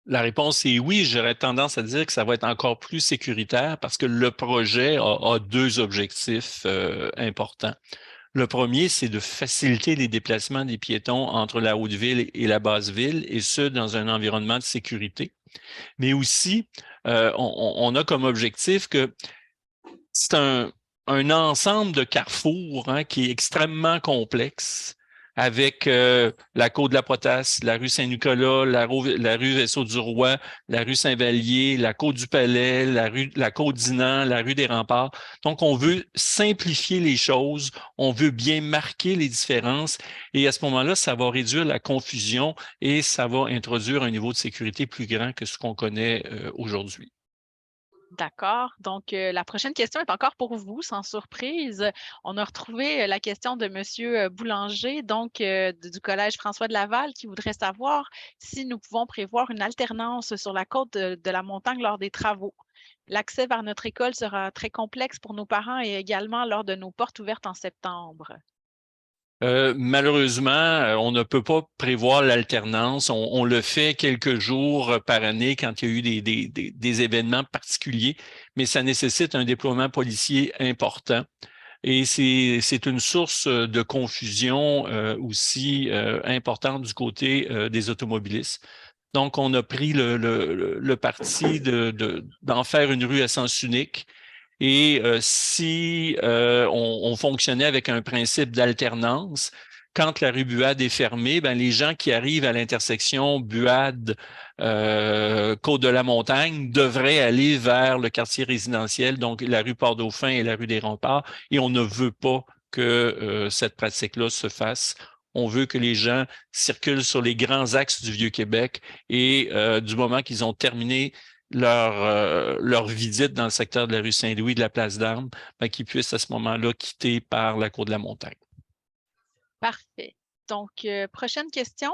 La réponse est oui. J'aurais tendance à dire que ça va être encore plus sécuritaire parce que le projet a deux objectifs importants. Le premier, c'est de faciliter les déplacements des piétons entre la Haute-Ville et la Basse-Ville, et ce, dans un environnement de sécurité. Mais aussi, on a comme objectif que c'est un ensemble de carrefours qui est extrêmement complexe, avec la côte de la Potasse, la rue Saint-Nicolas, la rue Vaisseau-du-Roi, la rue Saint-Vallier, la côte du Palais, la côte d'Inan, la rue des Remparts. Donc, on veut simplifier les choses, on veut bien marquer les différences et à ce moment-là, ça va réduire la confusion et ça va introduire un niveau de sécurité plus grand que ce qu'on connaît aujourd'hui. D'accord. Donc, la prochaine question est encore pour vous, sans surprise. On a retrouvé la question de M. Boulanger, donc du Collège François de Laval, qui voudrait savoir si nous pouvons prévoir une alternance sur la côte de la montagne lors des travaux. L'accès vers notre école sera très complexe pour nos parents et également lors de nos portes ouvertes en septembre. Malheureusement, on ne peut pas prévoir l'alternance. On le fait quelques jours par année quand il y a eu des événements particuliers, mais ça nécessite un déploiement policier important. Et c'est une source de confusion aussi importante du côté des automobilistes. Donc, on a pris le parti d'en faire une rue à sens unique. Et si on fonctionnait avec un principe d'alternance, quand la rue Buade est fermée, ben, les gens qui arrivent à l'intersection Buade, Côte-de-la-Montagne devraient aller vers le quartier résidentiel, donc la rue Port-Dauphin et la rue des Remparts, et on ne veut pas que cette pratique-là se fasse. On veut que les gens circulent sur les grands axes du Vieux-Québec et du moment qu'ils ont terminé leur visite dans le secteur de la rue Saint-Louis, de la place d'Armes, ben, qu'ils puissent à ce moment-là quitter par la cour de la Montagne. Parfait. Donc, prochaine question.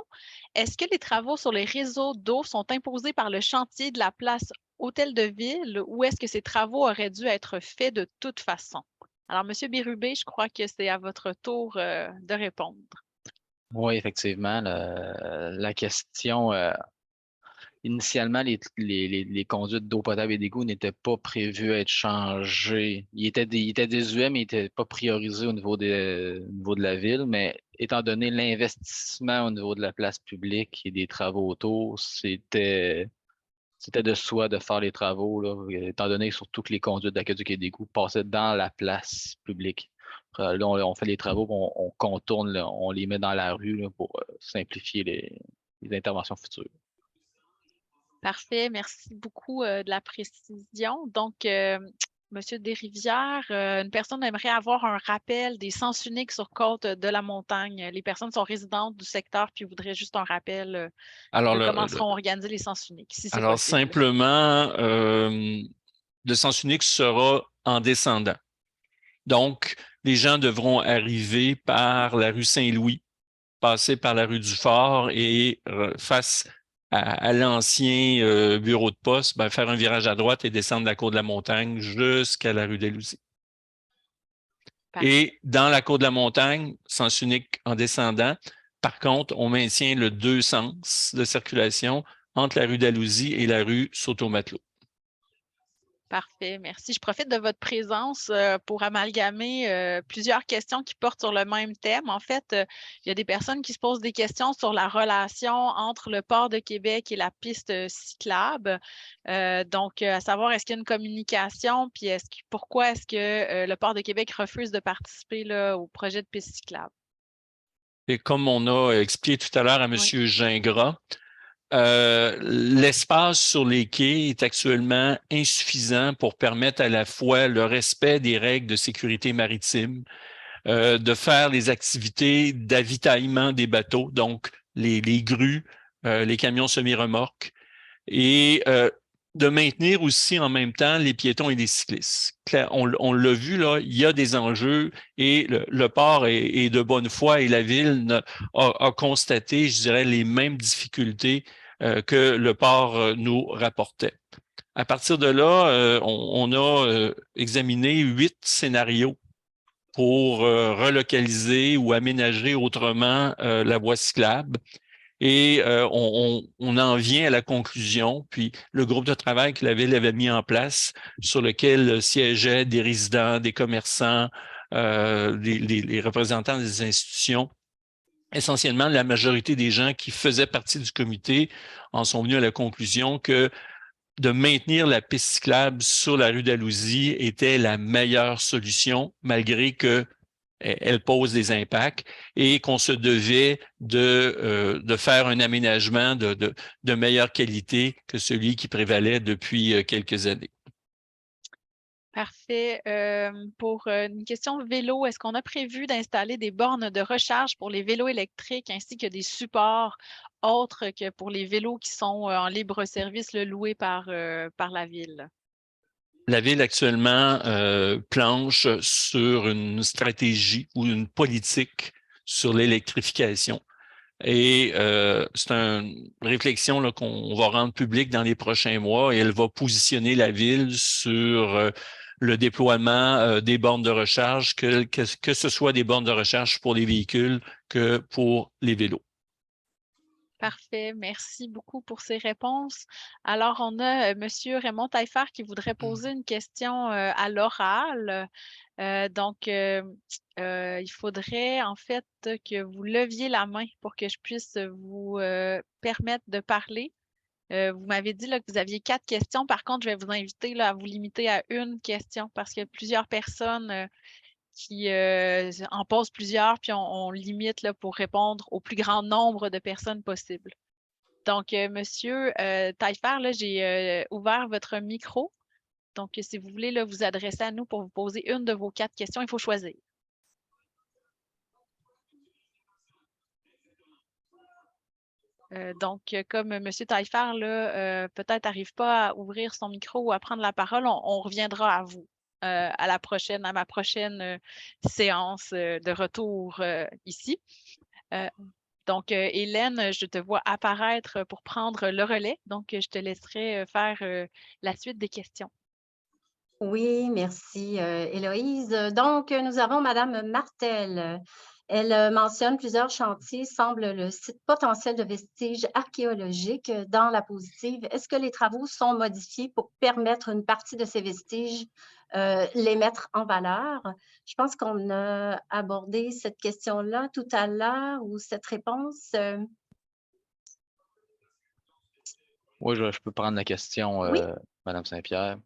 Est-ce que les travaux sur les réseaux d'eau sont imposés par le chantier de la place Hôtel de Ville ou est-ce que ces travaux auraient dû être faits de toute façon? Alors, M. Bérubé, je crois que c'est à votre tour de répondre. Oui, effectivement. La question, initialement, les conduites d'eau potable et d'égout n'étaient pas prévues à être changées. Ils étaient désuets, mais ils n'étaient pas priorisés au niveau de la ville. Mais étant donné l'investissement au niveau de la place publique et des travaux autour, c'était de soi de faire les travaux, là, étant donné surtout que les conduites d'aqueduc et d'égout passaient dans la place publique. Là, on fait les travaux, on contourne, là, on les met dans la rue là, pour simplifier les interventions futures. Parfait. Merci beaucoup de la précision. Donc, M. Desrivières, une personne aimerait avoir un rappel des sens uniques sur Côte-de-la-Montagne. Les personnes sont résidentes du secteur puis voudraient juste un rappel de comment seront organisés les sens uniques, si c'est possible. Simplement, le sens unique sera en descendant. Donc, les gens devront arriver par la rue Saint-Louis, passer par la rue du Fort et face à l'ancien bureau de poste, ben, faire un virage à droite et descendre la cour de la Montagne jusqu'à la rue des Louisiers. Et dans la cour de la Montagne, sens unique en descendant. Par contre, on maintient le deux sens de circulation entre la rue d'Alousie et la rue Sauto-Matelot. Parfait, merci. Je profite de votre présence pour amalgamer plusieurs questions qui portent sur le même thème. En fait, il y a des personnes qui se posent des questions sur la relation entre le port de Québec et la piste cyclable. Donc, à savoir, est-ce qu'il y a une communication, puis pourquoi est-ce que le port de Québec refuse de participer là, au projet de piste cyclable? Et comme on a expliqué tout à l'heure à M. Gingras, l'espace sur les quais est actuellement insuffisant pour permettre à la fois le respect des règles de sécurité maritime, de faire les activités d'avitaillement des bateaux, donc les grues, les camions semi-remorques, et de maintenir aussi en même temps les piétons et les cyclistes. On l'a vu, là, il y a des enjeux et le port est de bonne foi et la ville a constaté, je dirais, les mêmes difficultés que le port nous rapportait. À partir de là, on a examiné 8 scénarios pour relocaliser ou aménager autrement la voie cyclable. Et on en vient à la conclusion, puis le groupe de travail que la Ville avait mis en place, sur lequel siégeaient des résidents, des commerçants, les représentants des institutions, essentiellement la majorité des gens qui faisaient partie du comité en sont venus à la conclusion que de maintenir la piste cyclable sur la rue d'Alousie était la meilleure solution, malgré que elle pose des impacts et qu'on se devait de faire un aménagement de meilleure qualité que celui qui prévalait depuis quelques années. Parfait. Pour une question vélo, est-ce qu'on a prévu d'installer des bornes de recharge pour les vélos électriques ainsi que des supports autres que pour les vélos qui sont en libre service loués par la Ville? La Ville actuellement planche sur une stratégie ou une politique sur l'électrification. Et c'est une réflexion qu'on va rendre publique dans les prochains mois et elle va positionner la Ville sur le déploiement des bornes de recharge, que ce soit des bornes de recharge pour les véhicules que pour les vélos. Parfait. Merci beaucoup pour ces réponses. Alors, on a M. Raymond Taillefer qui voudrait poser une question à l'oral. Donc, il faudrait en fait que vous leviez la main pour que je puisse vous permettre de parler. Vous m'avez dit là, que vous aviez 4 questions. Par contre, je vais vous inviter là, à vous limiter à une question parce qu'il y a plusieurs personnes qui en pose plusieurs, puis on limite là, pour répondre au plus grand nombre de personnes possible. Donc, Monsieur Taillefer, là, j'ai ouvert votre micro. Donc, si vous voulez là, vous adresser à nous pour vous poser une de vos 4 questions, il faut choisir. Donc, comme M. Taillefer, là, peut-être n'arrive pas à ouvrir son micro ou à prendre la parole, on reviendra à vous à ma prochaine séance de retour ici. Donc, Hélène, je te vois apparaître pour prendre le relais. Donc, je te laisserai faire la suite des questions. Oui, merci, Héloïse. Donc, nous avons Madame Martel. Elle mentionne plusieurs chantiers, semble le site potentiel de vestiges archéologiques dans la positive. Est-ce que les travaux sont modifiés pour permettre une partie de ces vestiges, les mettre en valeur? Je pense qu'on a abordé cette question-là tout à l'heure ou cette réponse. Oui, je peux prendre la question, Oui. Madame Saint-Pierre.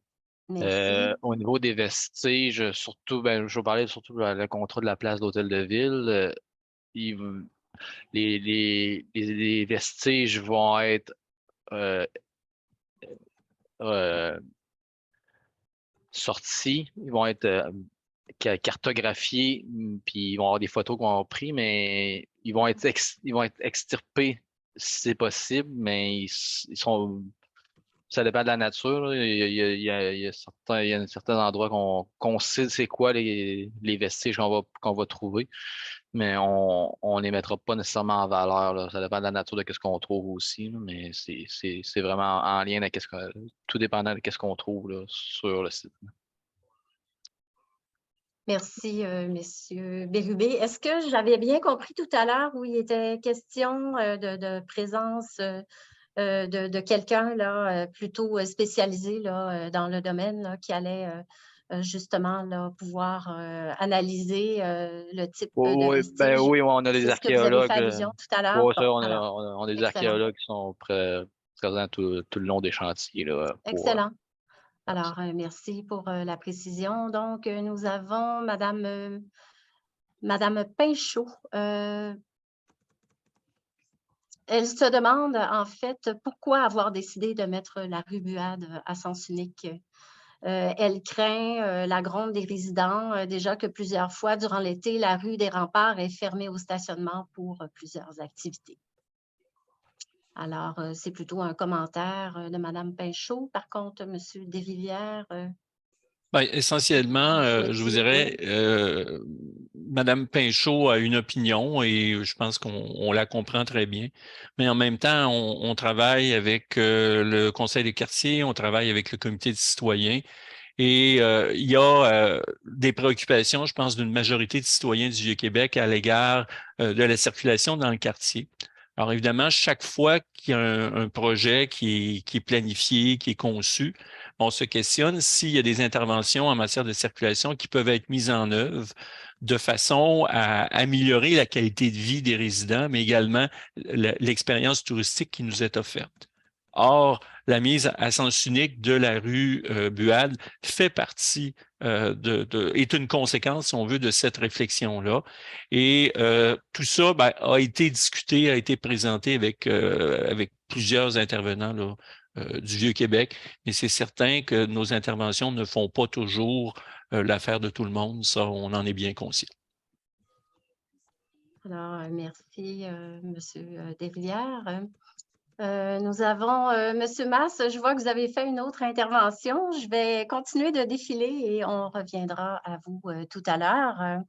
Merci. Au niveau des vestiges, surtout, je vais parler surtout le contrat de la place d'Hôtel de Ville. Les vestiges vont être sortis, ils vont être cartographiés, puis ils vont avoir des photos qu'on a prises, mais ils vont être extirpés si c'est possible, mais ils sont. Ça dépend de la nature. Là. Il y a certains endroits qu'on sait c'est quoi les vestiges qu'on va trouver, mais on ne les mettra pas nécessairement en valeur. Là. Ça dépend de la nature de ce qu'on trouve aussi, là, mais c'est vraiment en lien avec tout dépendant de ce qu'on trouve là, sur le site. Merci, Monsieur Bérubé. Est-ce que j'avais bien compris tout à l'heure où il était question de présence de quelqu'un là, plutôt spécialisé là, dans le domaine là, qui allait justement là, pouvoir analyser le type de vestige? Oui, on a des C'est ce que vous avez fait archéologues. allusion tout à l'heure? Ouais, ça, Bon, on alors, a des excellent. archéologues qui sont présents tout le long des chantiers. Là, Excellent. Alors, merci pour la précision. Donc, nous avons Madame Pinchot. Elle se demande, en fait, pourquoi avoir décidé de mettre la rue Buade à sens unique. Elle craint la gronde des résidents, déjà que plusieurs fois durant l'été, la rue des Remparts est fermée au stationnement pour plusieurs activités. Alors, c'est plutôt un commentaire de Mme Pinchot. Par contre, M. Desrivières… Essentiellement, je vous dirais, Madame Pinchot a une opinion et je pense qu'on la comprend très bien. Mais en même temps, on travaille avec le Conseil des quartiers, on travaille avec le comité des citoyens et il y a des préoccupations, je pense, d'une majorité de citoyens du Vieux-Québec à l'égard de la circulation dans le quartier. Alors évidemment, chaque fois qu'il y a un projet qui est planifié, qui est conçu, on se questionne s'il y a des interventions en matière de circulation qui peuvent être mises en œuvre de façon à améliorer la qualité de vie des résidents, mais également l'expérience touristique qui nous est offerte. Or, la mise à sens unique de la rue Buade fait partie est une conséquence, si on veut, de cette réflexion-là. Et tout ça a été discuté, a été présenté avec plusieurs intervenants là, du Vieux-Québec, mais c'est certain que nos interventions ne font pas toujours l'affaire de tout le monde. Ça, on en est bien conscient. Alors, merci, M. Desrivières. Nous avons M. Masse. Je vois que vous avez fait une autre intervention. Je vais continuer de défiler et on reviendra à vous tout à l'heure.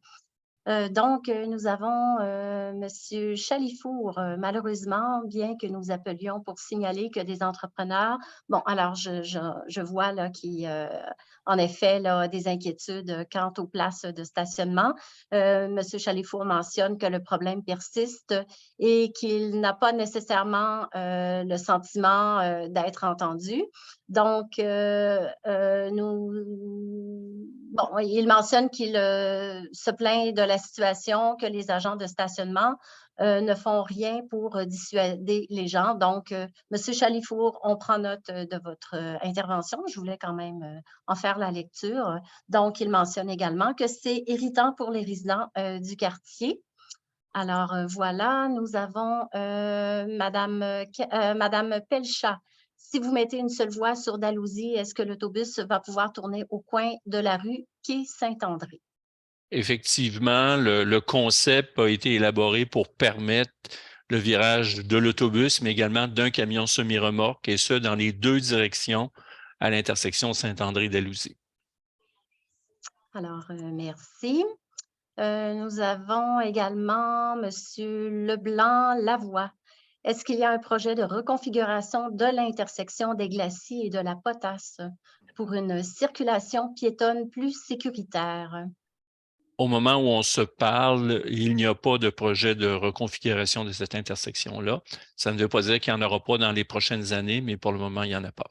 Donc, nous avons M. Chalifour. Malheureusement, bien que nous appelions pour signaler que des entrepreneurs… Bon, alors, je vois là qu'il en effet là, des inquiétudes quant aux places de stationnement. M. Chalifour mentionne que le problème persiste et qu'il n'a pas nécessairement le sentiment d'être entendu. Donc, il mentionne qu'il se plaint de la situation, que les agents de stationnement ne font rien pour dissuader les gens. Donc, M. Chalifour, on prend note de votre intervention. Je voulais quand même en faire la lecture. Donc, il mentionne également que c'est irritant pour les résidents du quartier. Alors, voilà, nous avons Madame Pelchat. Si vous mettez une seule voie sur Dalhousie, est-ce que l'autobus va pouvoir tourner au coin de la rue quai Saint-André? Effectivement, le concept a été élaboré pour permettre le virage de l'autobus, mais également d'un camion semi-remorque, et ce, dans les deux directions à l'intersection Saint-André-Dalhousie. Alors, merci. Nous avons également M. Leblanc-Lavoie. Est-ce qu'il y a un projet de reconfiguration de l'intersection des Glacis et de la Potasse pour une circulation piétonne plus sécuritaire? Au moment où on se parle, il n'y a pas de projet de reconfiguration de cette intersection-là. Ça ne veut pas dire qu'il n'y en aura pas dans les prochaines années, mais pour le moment, il n'y en a pas.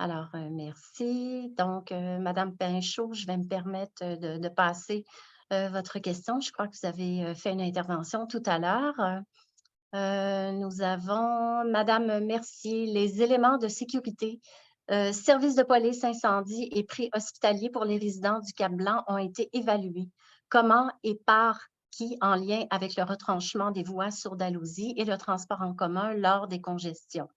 Alors, merci. Donc, Madame Pinchot, je vais me permettre de passer votre question. Je crois que vous avez fait une intervention tout à l'heure. Nous avons Madame Mercier, les éléments de sécurité, services de police, incendie et prix hospitaliers pour les résidents du Cap-Blanc ont été évalués. Comment et par qui en lien avec le retranchement des voies sur Dalhousie et le transport en commun lors des congestions?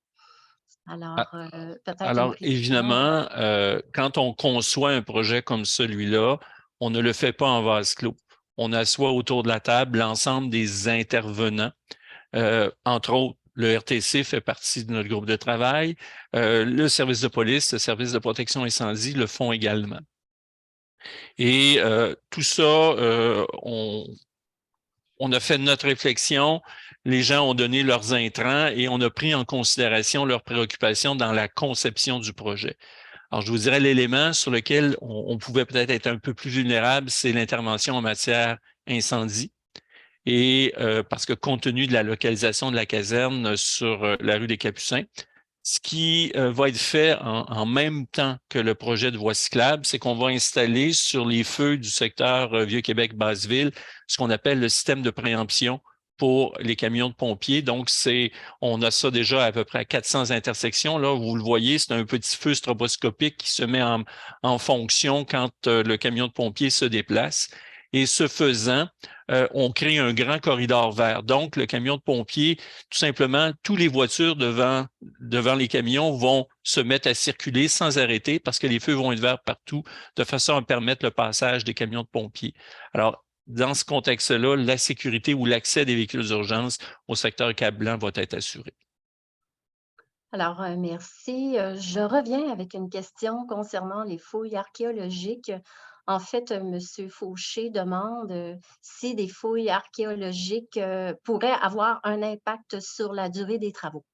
Alors, peut-être Alors, évidemment, quand on conçoit un projet comme celui-là, on ne le fait pas en vase clos. On assoit autour de la table l'ensemble des intervenants. Entre autres, le RTC fait partie de notre groupe de travail. Le service de police, le service de protection incendie le font également. Et tout ça, on a fait notre réflexion, les gens ont donné leurs intrants et on a pris en considération leurs préoccupations dans la conception du projet. Alors, je vous dirais l'élément sur lequel on pouvait peut-être être un peu plus vulnérable, c'est l'intervention en matière incendie. Et parce que compte tenu de la localisation de la caserne sur la rue des Capucins, ce qui va être fait en même temps que le projet de voie cyclable, c'est qu'on va installer sur les feux du secteur Vieux-Québec-Basseville ce qu'on appelle le système de préemption pour les camions de pompiers. Donc, on a ça déjà à peu près à 400 intersections. Là, vous le voyez, c'est un petit feu stroboscopique qui se met en fonction quand le camion de pompier se déplace. Et ce faisant, on crée un grand corridor vert. Donc, le camion de pompier, tout simplement, toutes les voitures devant les camions vont se mettre à circuler sans arrêter parce que les feux vont être verts partout de façon à permettre le passage des camions de pompiers. Alors, dans ce contexte-là, la sécurité ou l'accès des véhicules d'urgence au secteur Cap-Blanc va être assuré. Alors, merci. Je reviens avec une question concernant les fouilles archéologiques. En fait, M. Fauché demande si des fouilles archéologiques pourraient avoir un impact sur la durée des travaux.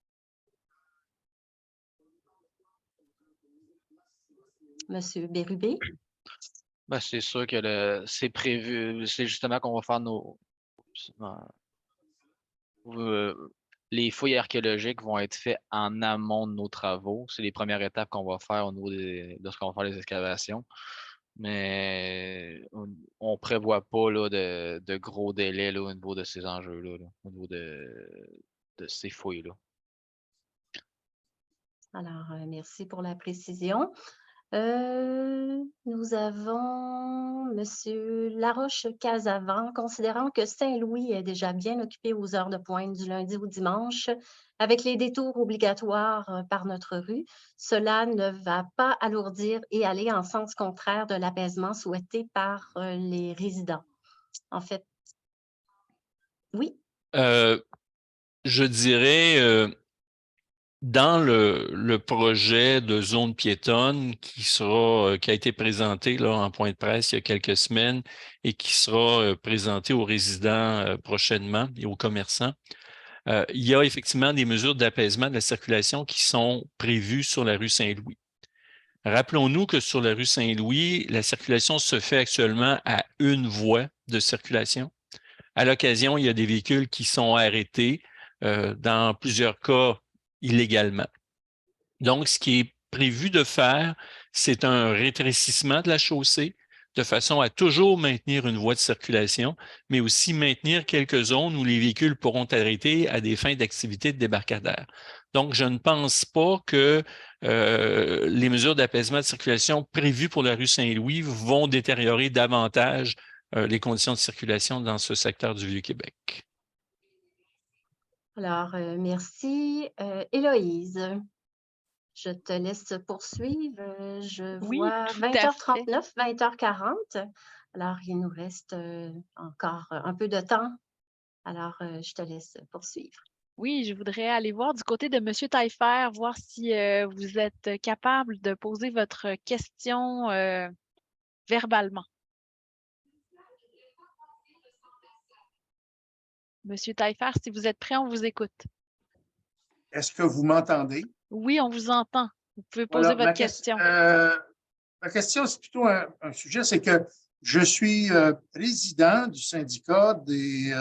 M. Bérubé? Ben, c'est sûr que c'est prévu, c'est justement qu'on va faire les fouilles archéologiques vont être faites en amont de nos travaux. C'est les premières étapes qu'on va faire au niveau de ce qu'on va faire les excavations. Mais on ne prévoit pas là, de gros délais là, au niveau de ces enjeux-là, au niveau de ces fouilles-là. Alors, merci pour la précision. Nous avons M. Laroche-Casavant, considérant que Saint-Louis est déjà bien occupé aux heures de pointe du lundi au dimanche, avec les détours obligatoires par notre rue, cela ne va pas alourdir et aller en sens contraire de l'apaisement souhaité par les résidents. En fait, oui. Je dirais, dans le projet de zone piétonne qui a été présenté là, en point de presse il y a quelques semaines et qui sera présenté aux résidents prochainement et aux commerçants, il y a effectivement des mesures d'apaisement de la circulation qui sont prévues sur la rue Saint-Louis. Rappelons-nous que sur la rue Saint-Louis, la circulation se fait actuellement à une voie de circulation. À l'occasion, il y a des véhicules qui sont arrêtés, dans plusieurs cas illégalement. Donc, ce qui est prévu de faire, c'est un rétrécissement de la chaussée de façon à toujours maintenir une voie de circulation, mais aussi maintenir quelques zones où les véhicules pourront arrêter à des fins d'activité de débarcadère. Donc, je ne pense pas que les mesures d'apaisement de circulation prévues pour la rue Saint-Louis vont détériorer davantage les conditions de circulation dans ce secteur du Vieux-Québec. Alors, merci. Héloïse, je te laisse poursuivre. Je Oui, vois tout à fait. 20h39, 20h40. Alors, il nous reste encore un peu de temps. Alors, je te laisse poursuivre. Oui, je voudrais aller voir du côté de M. Taillefer, voir si vous êtes capable de poser votre question verbalement. Monsieur Taillefer, si vous êtes prêt, on vous écoute. Est-ce que vous m'entendez? Oui, on vous entend. Vous pouvez poser votre question. Ma question, c'est plutôt un sujet, c'est que je suis président du syndicat du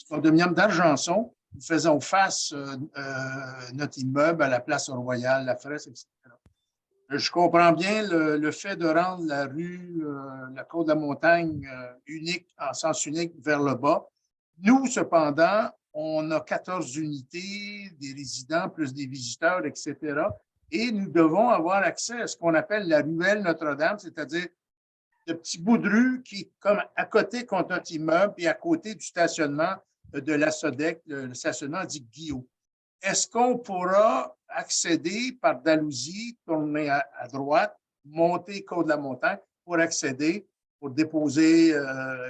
condominium d'Argenson. Nous faisons face notre immeuble à la place Royale, la Fraisse, etc. Je comprends bien le fait de rendre la rue, la Côte de la Montagne unique, en sens unique vers le bas. Nous, cependant, on a 14 unités, des résidents plus des visiteurs, etc. Et nous devons avoir accès à ce qu'on appelle la ruelle Notre-Dame, c'est-à-dire le petit bout de rue qui est comme à côté contre notre immeuble et à côté du stationnement de la SODEC, le stationnement dit Guillaume. Est-ce qu'on pourra accéder par Dalhousie, tourner à droite, monter Côte de la Montagne pour accéder, pour déposer,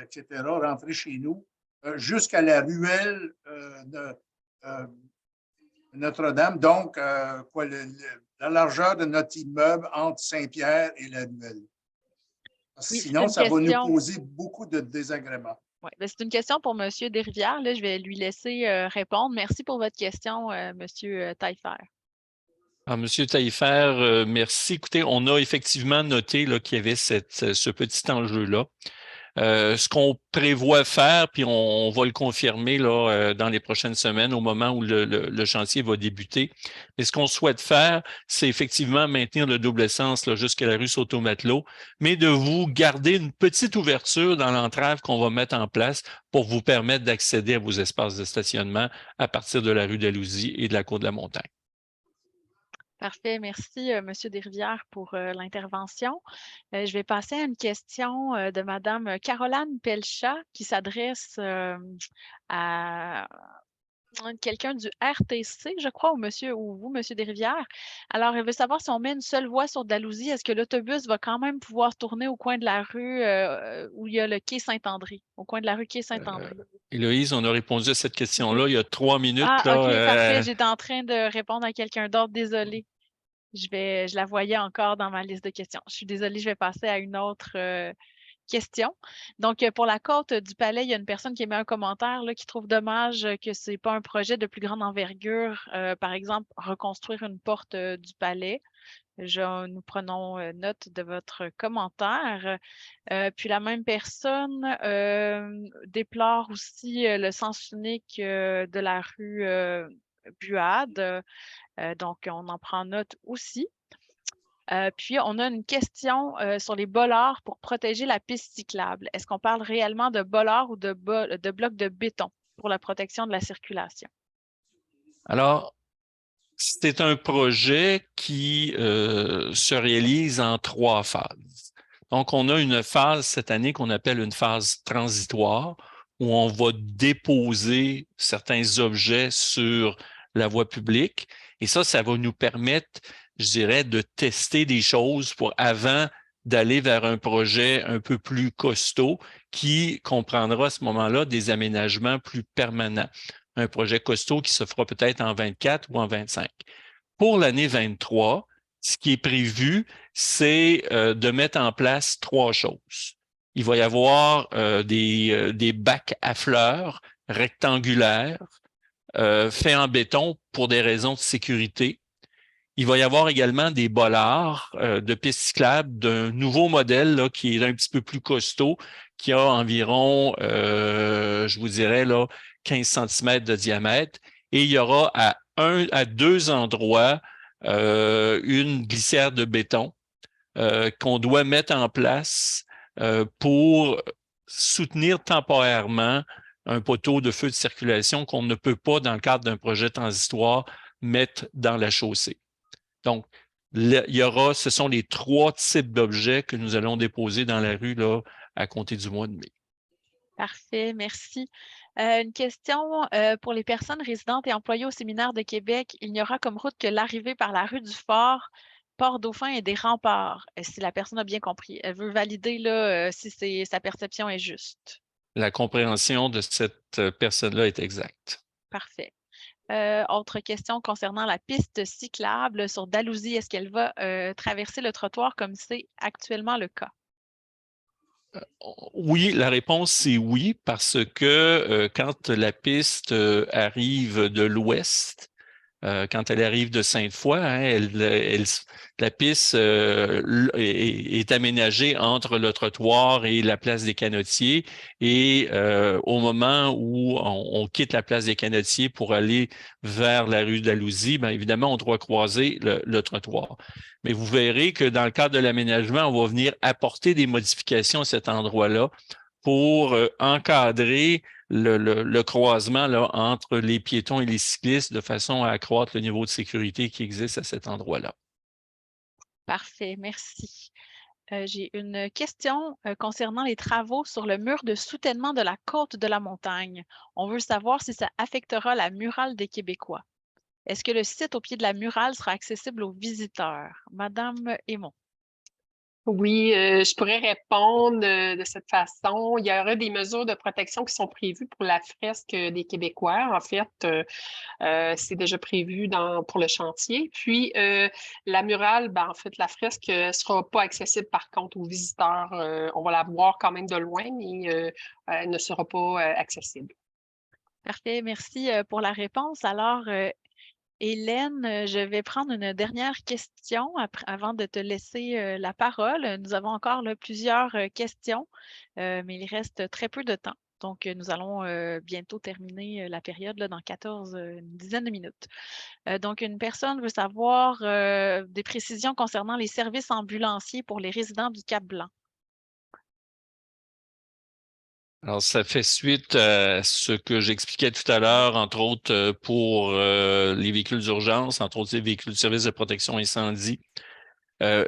etc., rentrer chez nous, jusqu'à la ruelle Notre-Dame, donc la largeur de notre immeuble entre Saint-Pierre et la ruelle. Oui, sinon, ça va nous poser beaucoup de désagréments. Oui, c'est une question pour M. Desrivières. Là, je vais lui laisser répondre. Merci pour votre question, M. Taillefer. Alors, M. Taillefer, merci. Écoutez, on a effectivement noté qu'il y avait ce petit enjeu-là. Ce qu'on prévoit faire, puis on va le confirmer là, dans les prochaines semaines au moment où le chantier va débuter. Mais ce qu'on souhaite faire, c'est effectivement maintenir le double sens jusqu'à la rue Sauteau-Matelot, mais de vous garder une petite ouverture dans l'entrave qu'on va mettre en place pour vous permettre d'accéder à vos espaces de stationnement à partir de la rue Dalhousie et de la Côte de la Montagne. Parfait. Merci, M. Desrivières, pour l'intervention. Je vais passer à une question de Mme Caroline Pelchat qui s'adresse à quelqu'un du RTC, je crois, ou vous, M. Desrivières. Alors, elle veut savoir si on met une seule voie sur Dalhousie, est-ce que l'autobus va quand même pouvoir tourner au coin de la rue où il y a le quai Saint-André, au coin de la rue quai Saint-André? Héloïse, on a répondu à cette question-là il y a 3 minutes. Ah, là, OK, parfait. J'étais en train de répondre à quelqu'un d'autre. Désolée. Je la voyais encore dans ma liste de questions. Je suis désolée, je vais passer à une autre question. Donc, pour la côte du Palais, il y a une personne qui émet un commentaire là, qui trouve dommage que ce n'est pas un projet de plus grande envergure. Par exemple, reconstruire une porte du Palais. Nous prenons note de votre commentaire. Puis la même personne déplore aussi le sens unique de la rue Buade. Donc, on en prend note aussi. Puis, on a une question sur les bollards pour protéger la piste cyclable. Est-ce qu'on parle réellement de bollards ou de blocs de béton pour la protection de la circulation? Alors, c'est un projet qui se réalise en 3 phases. Donc, on a une phase cette année qu'on appelle une phase transitoire où on va déposer certains objets sur la voie publique. Et ça va nous permettre, je dirais, de tester des choses avant d'aller vers un projet un peu plus costaud qui comprendra à ce moment-là des aménagements plus permanents. Un projet costaud qui se fera peut-être en 24 ou en 25. Pour l'année 23, ce qui est prévu, c'est de mettre en place 3 choses. Il va y avoir des bacs à fleurs rectangulaires faits en béton pour des raisons de sécurité. Il va y avoir également des bollards de pistes cyclables d'un nouveau modèle là, qui est un petit peu plus costaud, qui a environ, je vous dirais, là, 15 cm de diamètre. Et il y aura à 2 endroits une glissière de béton qu'on doit mettre en place pour soutenir temporairement un poteau de feu de circulation qu'on ne peut pas, dans le cadre d'un projet transitoire, mettre dans la chaussée. Donc, ce sont les 3 types d'objets que nous allons déposer dans la rue là, à compter du mois de mai. Parfait, merci. Une question pour les personnes résidentes et employées au Séminaire de Québec. Il n'y aura comme route que l'arrivée par la rue du Fort, Port-Dauphin et des Remparts, si la personne a bien compris. Elle veut valider là, si sa perception est juste. La compréhension de cette personne-là est exacte. Parfait. Autre question concernant la piste cyclable sur Dalhousie. Est-ce qu'elle va traverser le trottoir comme c'est actuellement le cas? Oui, la réponse c'est oui, parce que quand la piste arrive de l'ouest, quand elle arrive de Sainte-Foy, hein, la piste est aménagée entre le trottoir et la place des Canotiers. Et au moment où on quitte la place des Canotiers pour aller vers la rue Dalhousie, bien évidemment, on doit croiser le trottoir. Mais vous verrez que dans le cadre de l'aménagement, on va venir apporter des modifications à cet endroit-là pour encadrer le croisement là, entre les piétons et les cyclistes de façon à accroître le niveau de sécurité qui existe à cet endroit-là. Parfait, merci. J'ai une question concernant les travaux sur le mur de soutènement de la côte de la montagne. On veut savoir si ça affectera la murale des Québécois. Est-ce que le site au pied de la murale sera accessible aux visiteurs? Madame Aymon. Oui, je pourrais répondre de cette façon. Il y aura des mesures de protection qui sont prévues pour la fresque des Québécois. En fait, c'est déjà prévu pour le chantier. Puis, la murale, ben, en fait, la fresque ne sera pas accessible par contre aux visiteurs. On va la voir quand même de loin, mais elle ne sera pas accessible. Parfait, merci pour la réponse. Alors, Hélène, je vais prendre une dernière question avant de te laisser la parole. Nous avons encore là, plusieurs questions, mais il reste très peu de temps. Donc, nous allons bientôt terminer la période là, dans une dizaine de minutes. Donc, une personne veut savoir des précisions concernant les services ambulanciers pour les résidents du Cap-Blanc. Alors, ça fait suite à ce que j'expliquais tout à l'heure, entre autres pour les véhicules d'urgence, entre autres les véhicules de service de protection incendie.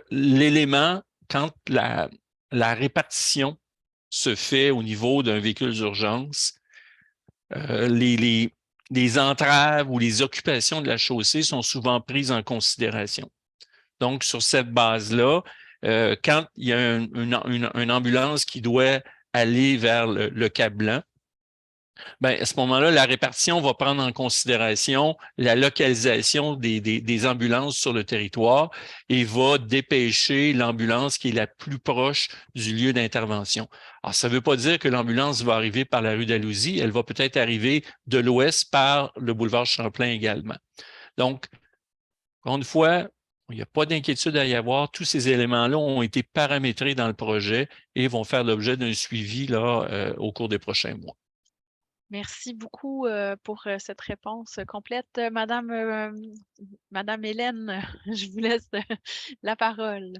L'élément, quand la répartition se fait au niveau d'un véhicule d'urgence, les entraves ou les occupations de la chaussée sont souvent prises en considération. Donc, sur cette base-là, quand il y a une ambulance qui doit aller vers le Cap-Blanc, ben, à ce moment-là, la répartition va prendre en considération la localisation des ambulances sur le territoire et va dépêcher l'ambulance qui est la plus proche du lieu d'intervention. Alors, ça ne veut pas dire que l'ambulance va arriver par la rue Dalhousie, elle va peut-être arriver de l'ouest par le boulevard Champlain également. Donc, encore une fois, il n'y a pas d'inquiétude à y avoir. Tous ces éléments-là ont été paramétrés dans le projet et vont faire l'objet d'un suivi là, au cours des prochains mois. Merci beaucoup pour cette réponse complète. Madame Hélène, je vous laisse la parole.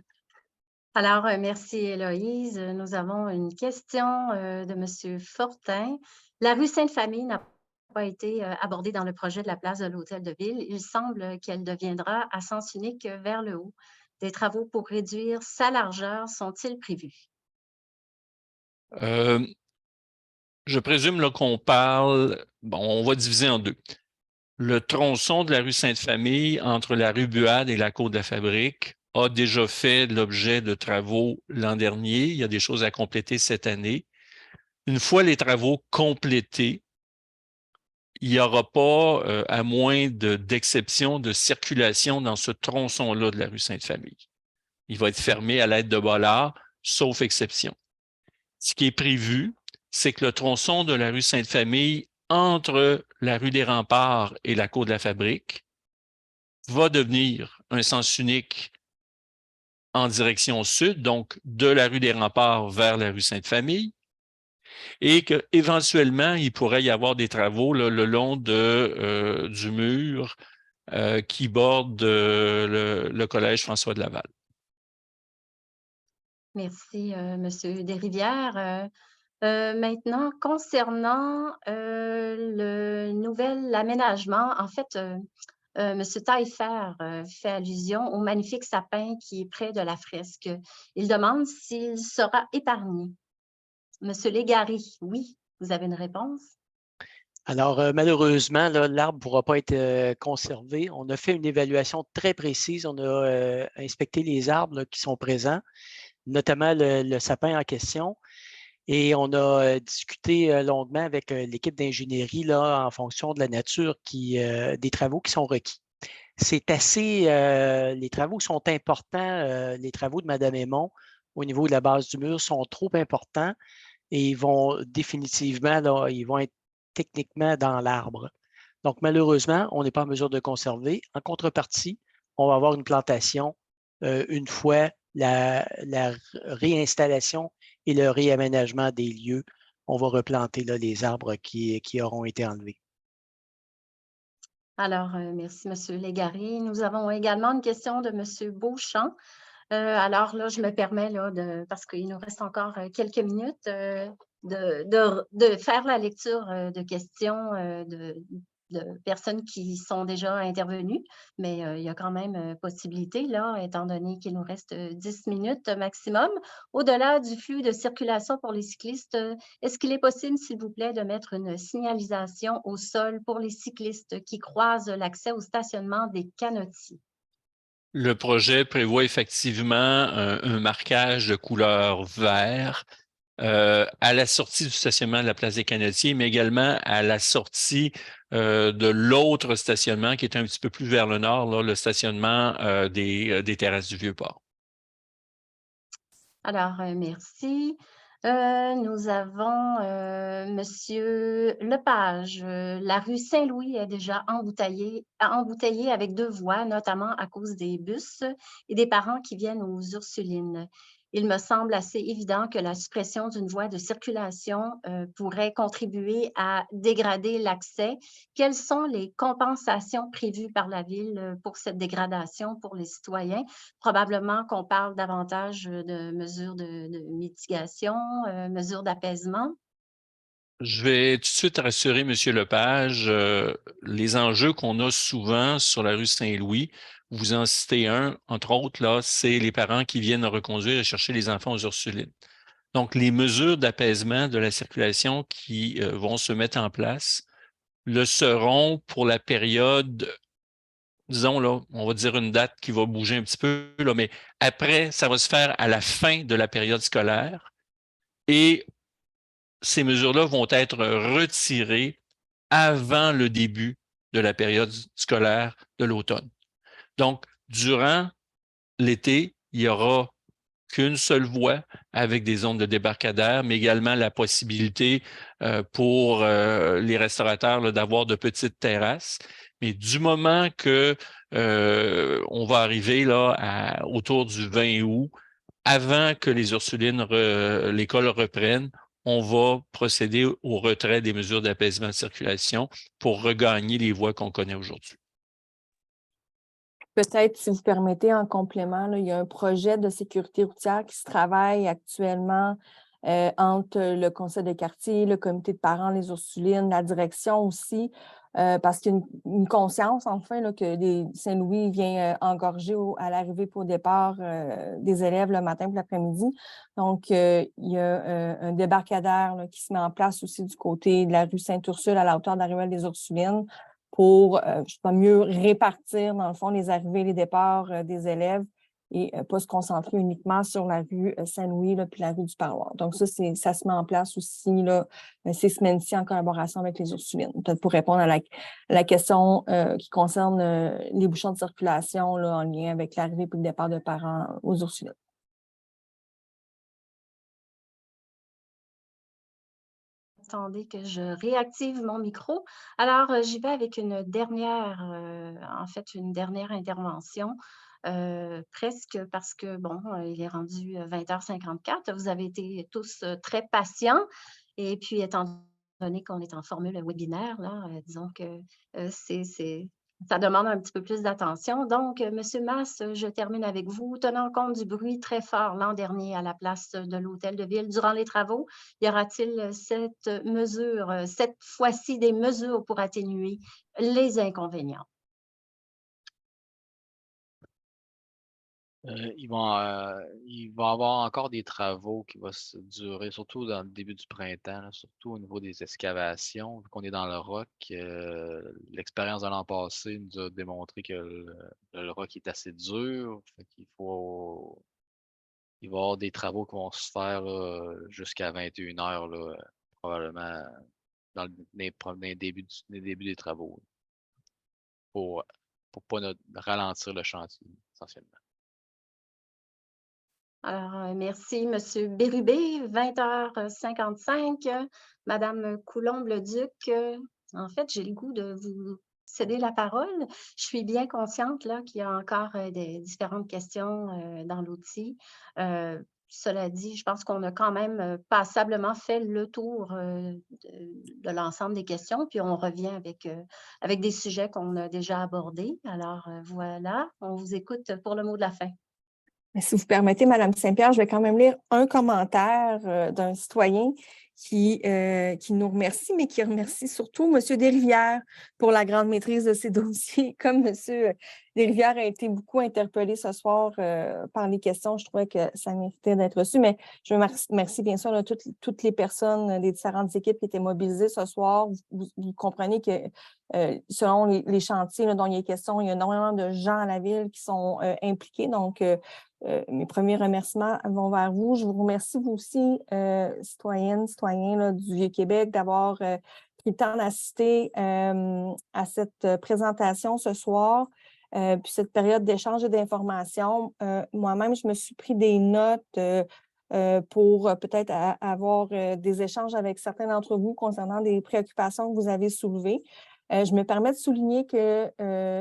Alors, merci Héloïse. Nous avons une question de M. Fortin. La rue Sainte-Famille n'a pas été abordée dans le projet de la place de l'Hôtel de Ville. Il semble qu'elle deviendra à sens unique vers le haut. Des travaux pour réduire sa largeur sont-ils prévus? Je présume qu'on parle, bon, on va diviser en deux. Le tronçon de la rue Sainte-Famille entre la rue Buade et la Côte de la Fabrique a déjà fait l'objet de travaux l'an dernier. Il y a des choses à compléter cette année. Une fois les travaux complétés, il n'y aura pas, à moins d'exception de circulation dans ce tronçon-là de la rue Sainte-Famille. Il va être fermé à l'aide de bollards, sauf exception. Ce qui est prévu, c'est que le tronçon de la rue Sainte-Famille entre la rue des Remparts et la Côte de la Fabrique va devenir un sens unique en direction sud, donc de la rue des Remparts vers la rue Sainte-Famille, et qu'éventuellement, il pourrait y avoir des travaux là, le long du mur qui borde le collège François de Laval. Merci, Monsieur Desrivières. Maintenant, concernant le nouvel aménagement, en fait, M. Taillefer fait allusion au magnifique sapin qui est près de la fresque. Il demande s'il sera épargné. M. Légaré, oui, vous avez une réponse? Alors, malheureusement, l'arbre ne pourra pas être conservé. On a fait une évaluation très précise. On a inspecté les arbres là, qui sont présents, notamment le sapin en question. Et on a discuté longuement avec l'équipe d'ingénierie en fonction de la nature des travaux qui sont requis. C'est assez, les travaux sont importants, les travaux de Mme Aymon au niveau de la base du mur sont trop importants et ils vont définitivement, là, ils vont être techniquement dans l'arbre. Donc, malheureusement, on n'est pas en mesure de conserver. En contrepartie, on va avoir une plantation une fois la réinstallation et le réaménagement des lieux. On va replanter là, les arbres qui auront été enlevés. Alors, merci, M. Légaré. Nous avons également une question de M. Beauchamp. Alors là, je me permets, là, parce qu'il nous reste encore quelques minutes, de faire la lecture de questions de personnes qui sont déjà intervenues, mais il y a quand même possibilité, là, étant donné qu'il nous reste 10 minutes maximum. Au-delà du flux de circulation pour les cyclistes, est-ce qu'il est possible, s'il vous plaît, de mettre une signalisation au sol pour les cyclistes qui croisent l'accès au stationnement des canotiers? Le projet prévoit effectivement un marquage de couleur vert à la sortie du stationnement de la place des Canotiers, mais également à la sortie de l'autre stationnement qui est un petit peu plus vers le nord, là, le stationnement des terrasses du Vieux-Port. Alors, merci. Nous avons Monsieur Lepage. La rue Saint-Louis est déjà embouteillée avec 2 voies, notamment à cause des bus et des parents qui viennent aux Ursulines. Il me semble assez évident que la suppression d'une voie de circulation pourrait contribuer à dégrader l'accès. Quelles sont les compensations prévues par la Ville pour cette dégradation pour les citoyens? Probablement qu'on parle davantage de mesures de mitigation, mesures d'apaisement. Je vais tout de suite rassurer M. Lepage. Les enjeux qu'on a souvent sur la rue Saint-Louis, vous en citez un, entre autres, là, c'est les parents qui viennent reconduire et chercher les enfants aux Ursulines. Donc, les mesures d'apaisement de la circulation qui vont se mettre en place le seront pour la période, disons, là, on va dire une date qui va bouger un petit peu, là, mais après, ça va se faire à la fin de la période scolaire et ces mesures-là vont être retirées avant le début de la période scolaire de l'automne. Donc, durant l'été, il n'y aura qu'une seule voie avec des zones de débarcadère, mais également la possibilité pour les restaurateurs d'avoir de petites terrasses. Mais du moment que on va arriver là, autour du 20 août, avant que les Ursulines, l'école reprenne, on va procéder au retrait des mesures d'apaisement de circulation pour regagner les voies qu'on connaît aujourd'hui. Peut-être, si vous permettez, en complément, là, il y a un projet de sécurité routière qui se travaille actuellement entre le conseil de quartier, le comité de parents, les Ursulines, la direction aussi, parce qu'il y a une conscience, enfin, là, que Saint-Louis vient engorger à l'arrivée pour le départ des élèves le matin et l'après-midi. Donc, il y a un débarcadère là, qui se met en place aussi du côté de la rue Sainte-Ursule à la hauteur de la ruelle des Ursulines pour mieux répartir, dans le fond, les arrivées et les départs des élèves et pas se concentrer uniquement sur la rue Saint-Louis puis la rue du Parloir. Donc, ça se met en place aussi là, ces semaines-ci en collaboration avec les Ursulines. Peut-être pour répondre à la question qui concerne les bouchons de circulation là, en lien avec l'arrivée et le départ de parents aux Ursulines. Attendez que je réactive mon micro. Alors, j'y vais avec une dernière intervention, presque parce que, bon, il est rendu 20h54. Vous avez été tous très patients. Et puis, étant donné qu'on est en formule webinaire, là, disons que c'est ça demande un petit peu plus d'attention. Donc, M. Masse, je termine avec vous. Tenant compte du bruit très fort l'an dernier à la place de l'Hôtel de Ville, durant les travaux, y aura-t-il cette fois-ci des mesures pour atténuer les inconvénients? Il va y avoir encore des travaux qui vont se durer, surtout dans le début du printemps, là, surtout au niveau des excavations. Vu qu'on est dans le roc, l'expérience de l'an passé nous a démontré que le roc est assez dur. Fait qu'il il va y avoir des travaux qui vont se faire là, jusqu'à 21 heures, là, probablement dans les débuts des travaux, pour pas ralentir le chantier, essentiellement. Alors, merci, M. Bérubé, 20h55. Madame Coulombe-le-Duc, en fait, j'ai le goût de vous céder la parole. Je suis bien consciente là, qu'il y a encore des différentes questions dans l'outil. Cela dit, je pense qu'on a quand même passablement fait le tour de l'ensemble des questions, puis on revient avec des sujets qu'on a déjà abordés. Alors, voilà, on vous écoute pour le mot de la fin. Si vous permettez, Mme Saint-Pierre, je vais quand même lire un commentaire d'un citoyen qui nous remercie, mais qui remercie surtout M. Desrivières pour la grande maîtrise de ses dossiers. Comme M. Desrivières a été beaucoup interpellé ce soir par les questions, je trouvais que ça méritait d'être reçu. Mais je remercie bien sûr là, toutes les personnes des différentes équipes qui étaient mobilisées ce soir. Vous comprenez que selon les chantiers là, dont il est question, il y a énormément de gens à la ville qui sont impliqués. Donc, mes premiers remerciements vont vers vous. Je vous remercie, vous aussi, citoyennes, citoyens là, du Vieux-Québec, d'avoir pris le temps d'assister à cette présentation ce soir, puis cette période d'échange et d'information. Moi-même, je me suis pris des notes pour peut-être avoir des échanges avec certains d'entre vous concernant des préoccupations que vous avez soulevées. Je me permets de souligner que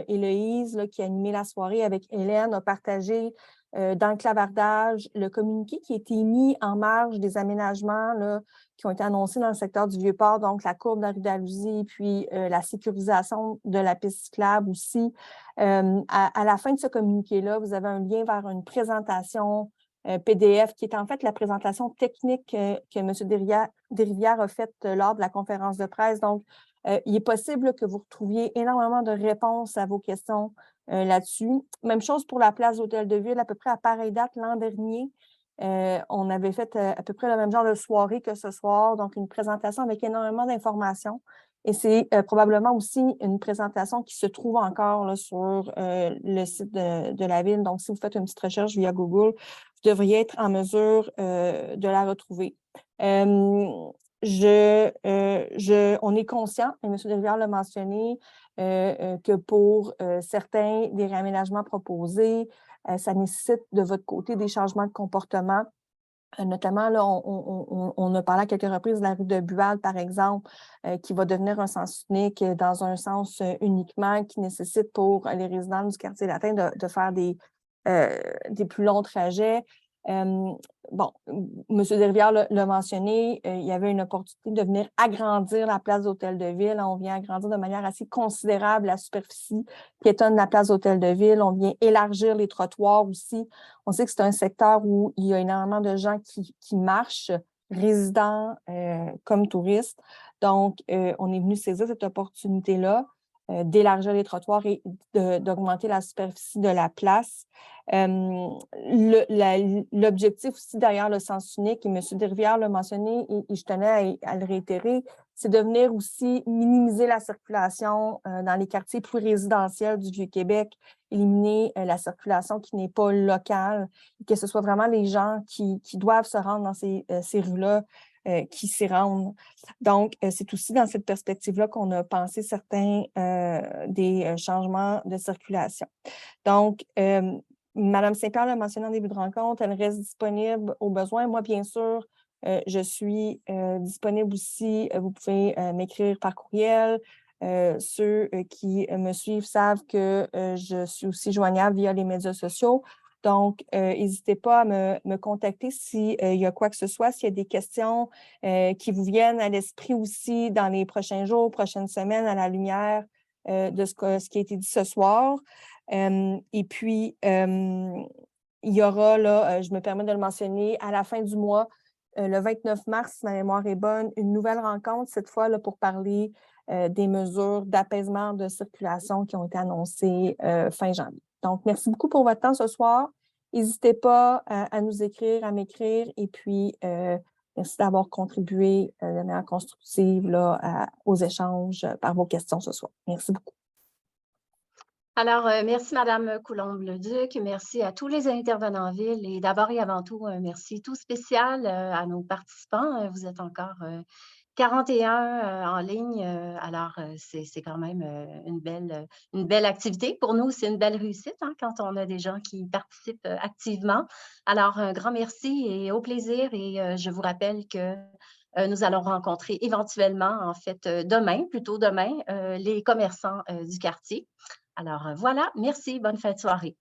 Héloïse, là, qui a animé la soirée avec Hélène, a partagé dans le clavardage le communiqué qui a été mis en marge des aménagements là, qui ont été annoncés dans le secteur du Vieux-Port, donc la courbe de la rue d'Alousie, puis la sécurisation de la piste cyclable aussi. À la fin de ce communiqué-là, vous avez un lien vers une présentation PDF qui est en fait la présentation technique que M. Desrivières a faite lors de la conférence de presse. Donc, il est possible que vous retrouviez énormément de réponses à vos questions là-dessus. Même chose pour la place d'Hôtel de Ville, à peu près à pareille date l'an dernier. On avait fait à peu près le même genre de soirée que ce soir, donc une présentation avec énormément d'informations. Et c'est probablement aussi une présentation qui se trouve encore là, sur le site de la ville. Donc, si vous faites une petite recherche via Google, vous devriez être en mesure de la retrouver. On est conscient, et M. Desrivières l'a mentionné, que pour certains des réaménagements proposés, ça nécessite de votre côté des changements de comportement. Notamment, là, on a parlé à quelques reprises de la rue de Bual, par exemple, qui va devenir un sens unique dans un sens uniquement, qui nécessite pour les résidents du quartier latin de faire des plus longs trajets. Bon, M. Desrivières l'a mentionné, il y avait une opportunité de venir agrandir la place d'Hôtel de Ville. On vient agrandir de manière assez considérable la superficie piétonne de la place d'Hôtel de Ville. On vient élargir les trottoirs aussi. On sait que c'est un secteur où il y a énormément de gens qui marchent, résidents comme touristes. Donc, on est venu saisir cette opportunité-là d'élargir les trottoirs et d'augmenter la superficie de la place. L'objectif aussi derrière le sens unique, et M. Desrivières l'a mentionné et je tenais à le réitérer, c'est de venir aussi minimiser la circulation dans les quartiers plus résidentiels du Vieux-Québec, éliminer la circulation qui n'est pas locale, que ce soit vraiment les gens qui doivent se rendre dans ces rues-là qui s'y rendent. Donc, c'est aussi dans cette perspective-là qu'on a pensé certains des changements de circulation. Donc, Mme Saint-Pierre l'a mentionné en début de rencontre, elle reste disponible au besoin. Moi, bien sûr, je suis disponible aussi. Vous pouvez m'écrire par courriel. Ceux qui me suivent savent que je suis aussi joignable via les médias sociaux. Donc, n'hésitez pas à me contacter s'il y a quoi que ce soit, s'il y a des questions qui vous viennent à l'esprit aussi dans les prochains jours, prochaines semaines, à la lumière de ce qui a été dit ce soir. Et puis, il y aura, là, je me permets de le mentionner, à la fin du mois, le 29 mars, si ma mémoire est bonne, une nouvelle rencontre, cette fois là, pour parler des mesures d'apaisement de circulation qui ont été annoncées fin janvier. Donc, merci beaucoup pour votre temps ce soir. N'hésitez pas à nous écrire, à m'écrire, et puis merci d'avoir contribué de manière constructive là, aux échanges par vos questions ce soir. Merci beaucoup. Alors, merci Madame Coulombe-Leduc, merci à tous les intervenants en ville et d'abord et avant tout, un merci tout spécial à nos participants. Vous êtes encore 41 en ligne, alors c'est quand même une belle activité. Pour nous, c'est une belle réussite hein, quand on a des gens qui participent activement. Alors, un grand merci et au plaisir et je vous rappelle que nous allons rencontrer éventuellement, en fait, plutôt demain, les commerçants du quartier. Alors voilà, merci, bonne fin de soirée.